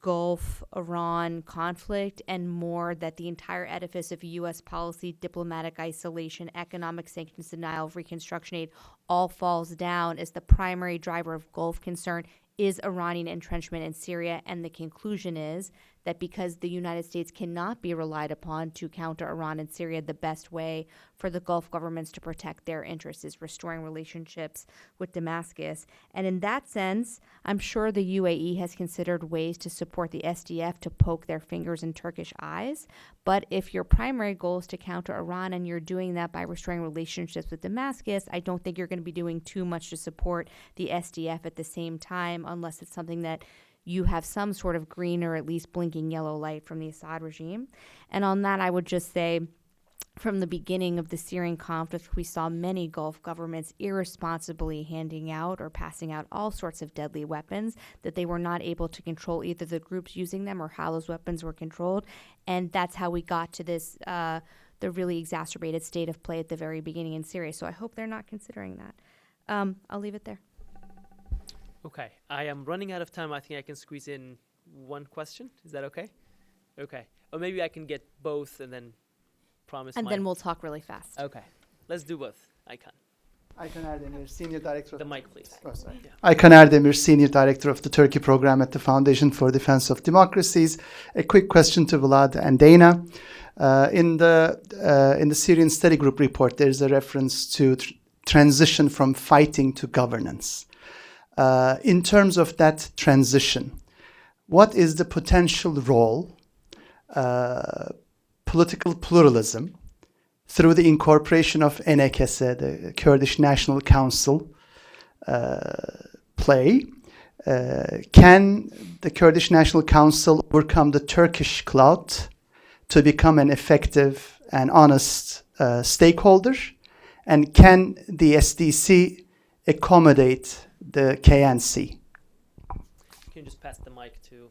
Speaker 4: Gulf Iran conflict, and more that the entire edifice of U.S. policy, diplomatic isolation, economic sanctions, denial of reconstruction aid all falls down as the primary driver of Gulf concern is Iranian entrenchment in Syria. And the conclusion is that because the United States cannot be relied upon to counter Iran in Syria, the best way for the Gulf governments to protect their interests is restoring relationships with Damascus. And in that sense, I'm sure the UAE has considered ways to support the SDF to poke their fingers in Turkish eyes. But if your primary goal is to counter Iran and you're doing that by restoring relationships with Damascus, I don't think you're going to be doing too much to support the SDF at the same time, unless it's something that you have some sort of green or at least blinking yellow light from the Assad regime. And on that, I would just say, from the beginning of the Syrian conflict, we saw many Gulf governments irresponsibly handing out or passing out all sorts of deadly weapons that they were not able to control either the groups using them or how those weapons were controlled. And that's how we got to this, the really exacerbated state of play at the very beginning in Syria. So I hope they're not considering that. I'll leave it there.
Speaker 1: Okay, I am running out of time. I think I can squeeze in one question. Is that okay? Okay. Or maybe I can get both and then promise
Speaker 4: And then we'll talk really fast.
Speaker 1: Okay. Let's do both. Aykan.
Speaker 11: Aykan Erdemir, Senior Director
Speaker 1: The mic, please.
Speaker 11: Oh, sorry.
Speaker 1: Yeah.
Speaker 11: Aykan Erdemir, Senior Director of the Turkey Program at the Foundation for Defense of Democracies. A quick question to Vlad and Dana. In the Syrian Study Group report, there's a reference to transition from fighting to governance. In terms of that transition, what is the potential role political pluralism through the incorporation of NKS, the Kurdish National Council, play? Can the Kurdish National Council overcome the Turkish clout to become an effective and honest stakeholder? And can the SDC accommodate the KNC?
Speaker 1: Can you just pass the mic to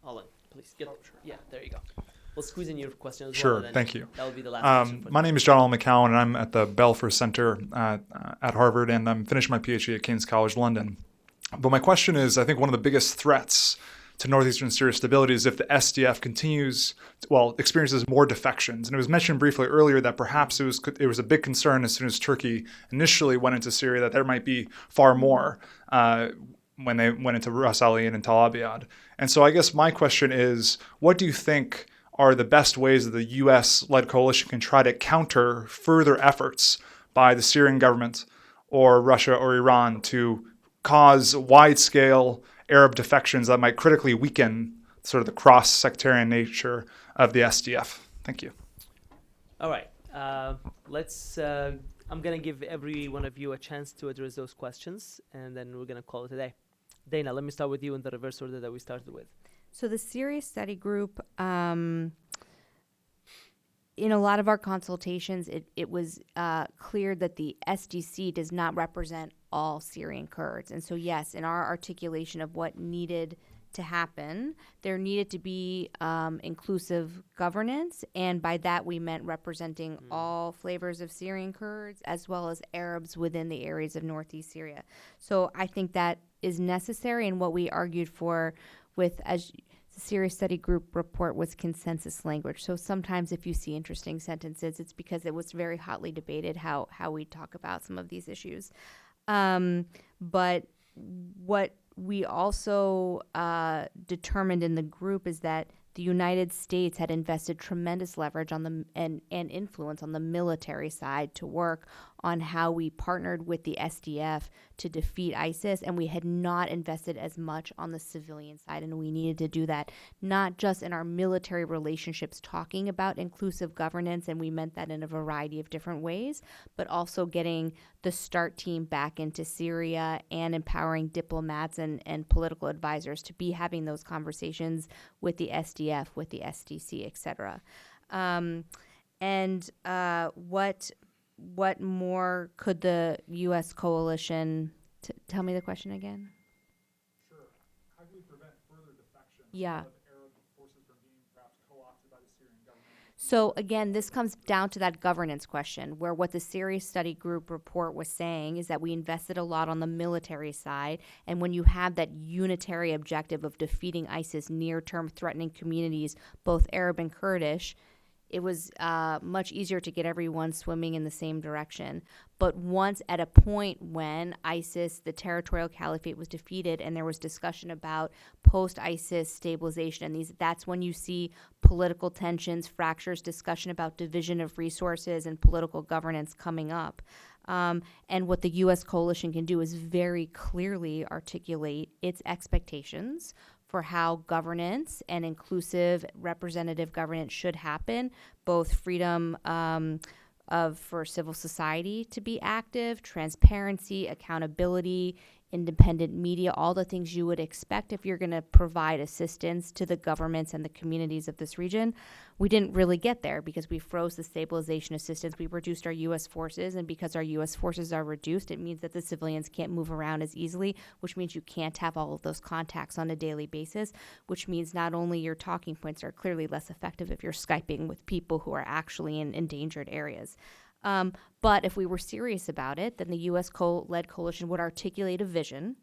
Speaker 1: Alan, please? Yeah, there you go. We'll squeeze in your question as well.
Speaker 12: Sure, thank you.
Speaker 1: That will be the last question.
Speaker 12: My name is John L. McCowan, and I'm at the Belfer Center at Harvard, and I'm finishing my PhD at King's College London. But my question is, I think one of the biggest threats to northeastern Syria stability is if the SDF experiences more defections. And it was mentioned briefly earlier that perhaps it was a big concern as soon as Turkey initially went into Syria that there might be far more when they went into Ras Ali and Tal Abyad. And so I guess my question is, what do you think are the best ways that the U.S.-led coalition can try to counter further efforts by the Syrian government or Russia or Iran to cause wide-scale Arab defections that might critically weaken sort of the cross-sectarian nature of the SDF? Thank you.
Speaker 1: All right. I'm going to give every one of you a chance to address those questions, and then we're going to call it a day. Dana, let me start with you in the reverse order that we started with.
Speaker 4: So the Syria Study Group, in a lot of our consultations, it was clear that the SDC does not represent all Syrian Kurds. And so, yes, in our articulation of what needed to happen, there needed to be inclusive governance. And by that, we meant representing all flavors of Syrian Kurds as well as Arabs within the areas of Northeast Syria. So I think that is necessary, and what we argued for with, as the Syria Study Group report, was consensus language. So sometimes if you see interesting sentences, it's because it was very hotly debated how we talk about some of these issues. But what we also determined in the group is that the United States had invested tremendous leverage on the and influence on the military side to work on how we partnered with the SDF to defeat ISIS, and we had not invested as much on the civilian side, and we needed to do that, not just in our military relationships talking about inclusive governance, and we meant that in a variety of different ways, but also getting the START team back into Syria and empowering diplomats and political advisors to be having those conversations with the SDF, with the SDC, et cetera. What more could the U.S. coalition tell me the question again?
Speaker 12: Sure. How do we prevent further defection
Speaker 4: Yeah.
Speaker 12: of Arab forces from being perhaps co-opted by the Syrian government?
Speaker 4: So again, this comes down to that governance question, where what the Syria Study Group report was saying is that we invested a lot on the military side, and when you have that unitary objective of defeating ISIS near-term threatening communities, both Arab and Kurdish, it was much easier to get everyone swimming in the same direction. But once at a point when ISIS, the territorial caliphate, was defeated and there was discussion about post-ISIS stabilization, and that's when you see political tensions, fractures, discussion about division of resources and political governance coming up. And what the U.S. coalition can do is very clearly articulate its expectations for how governance and inclusive representative governance should happen, both freedom for civil society to be active, transparency, accountability, independent media, all the things you would expect if you're going to provide assistance to the governments and the communities of this region. We didn't really get there because we froze the stabilization assistance. We reduced our U.S. forces, and because our U.S. forces are reduced, it means that the civilians can't move around as easily, which means you can't have all of those contacts on a daily basis, which means not only your talking points are clearly less effective if you're Skyping with people who are actually in endangered areas. But if we were serious about it, then the U.S.-led coalition would articulate a vision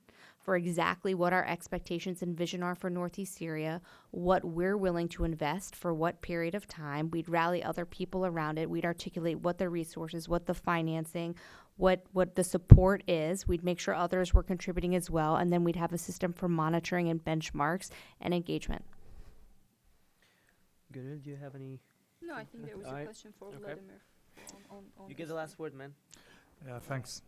Speaker 4: for exactly what our expectations and vision are for Northeast Syria, what we're willing to invest for what period of time. We'd rally other people around it. We'd articulate what the resources, what the financing, what the support is. We'd make sure others were contributing as well, and then we'd have a system for monitoring and benchmarks and engagement.
Speaker 1: Gonul, do you have any?
Speaker 3: No, I think there was a question for Wladimir.
Speaker 1: You get the last word, man.
Speaker 2: Yeah, thanks.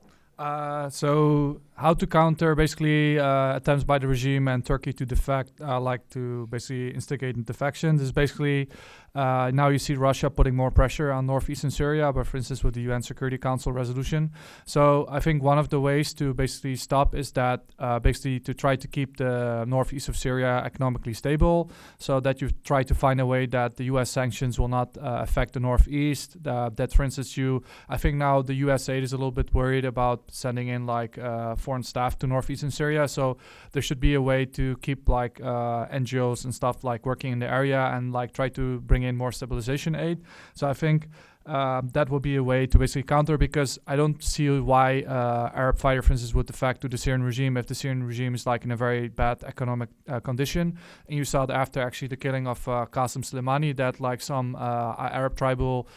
Speaker 2: So how to counter basically attempts by the regime and Turkey to defect, like to basically instigate defections is basically now you see Russia putting more pressure on northeastern Syria, but for instance with the UN Security Council resolution. So I think one of the ways to basically stop is that basically to try to keep the northeast of Syria economically stable, so that you try to find a way that the US sanctions will not affect the northeast. That for instance I think now the US aid is a little bit worried about sending in like foreign staff to northeastern Syria, so there should be a way to keep like NGOs and stuff like working in the area and like try to bring in more stabilization aid. So I think that would be a way to basically counter, because I don't see why Arab fighter, for instance, would defect to the Syrian regime if the Syrian regime is like in a very bad economic condition. And you saw that after actually the killing of Qasem Soleimani, that like some Arab tribal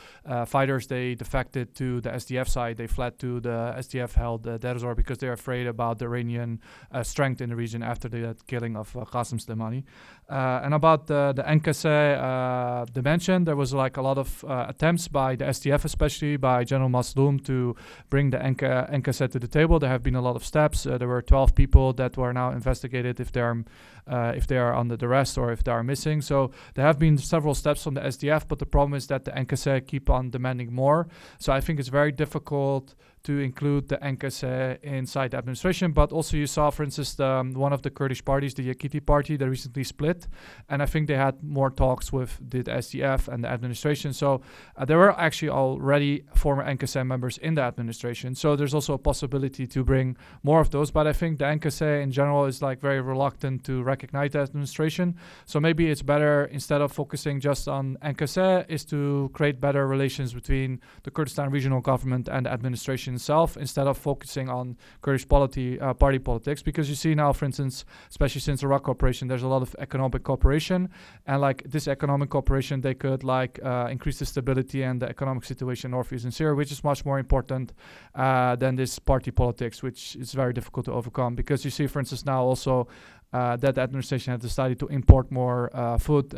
Speaker 2: fighters, they defected to the SDF side. They fled to the SDF-held Deir ez-Zor because they're afraid about the Iranian strength in the region after the killing of Qasem Soleimani. And about the NKC dimension, there was like a lot of attempts by the SDF, especially by General Mazloum, to bring the NKC to the table. There have been a lot of steps. There were 12 people that were now investigated if they are under arrest or if they are missing. So there have been several steps from the SDF, but the problem is that the NKC keep on demanding more. So I think it's very difficult to include the NKC inside the administration. But also you saw, for instance, one of the Kurdish parties, the Yakiti party, they recently split. And I think they had more talks with the SDF and the administration. So there were actually already former NKC members in the administration. So there's also a possibility to bring more of those. But I think the NKC in general is like very reluctant to recognize the administration. So maybe it's better, instead of focusing just on NKC, is to create better relations between the Kurdistan regional government and the administration itself, instead of focusing on Kurdish party politics. Because you see now, for instance, especially since the Iraq operation, there's a lot of economic cooperation, and like this economic cooperation, they could like increase the stability and the economic situation in northeastern Syria, which is much more important than this party politics, which is very difficult to overcome. Because you see, for instance, now also that the administration has decided to import more food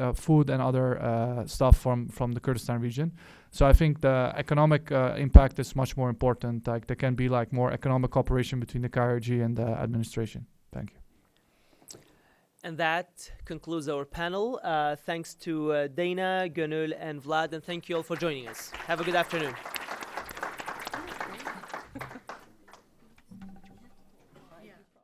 Speaker 2: and other stuff from the Kurdistan region. So I think the economic impact is much more important. Like there can be like more economic cooperation between the KRG and the administration. Thank you.
Speaker 1: And that concludes our panel. Thanks to Dana, Gonul, and Vlad, and thank you all for joining us. Have a good afternoon.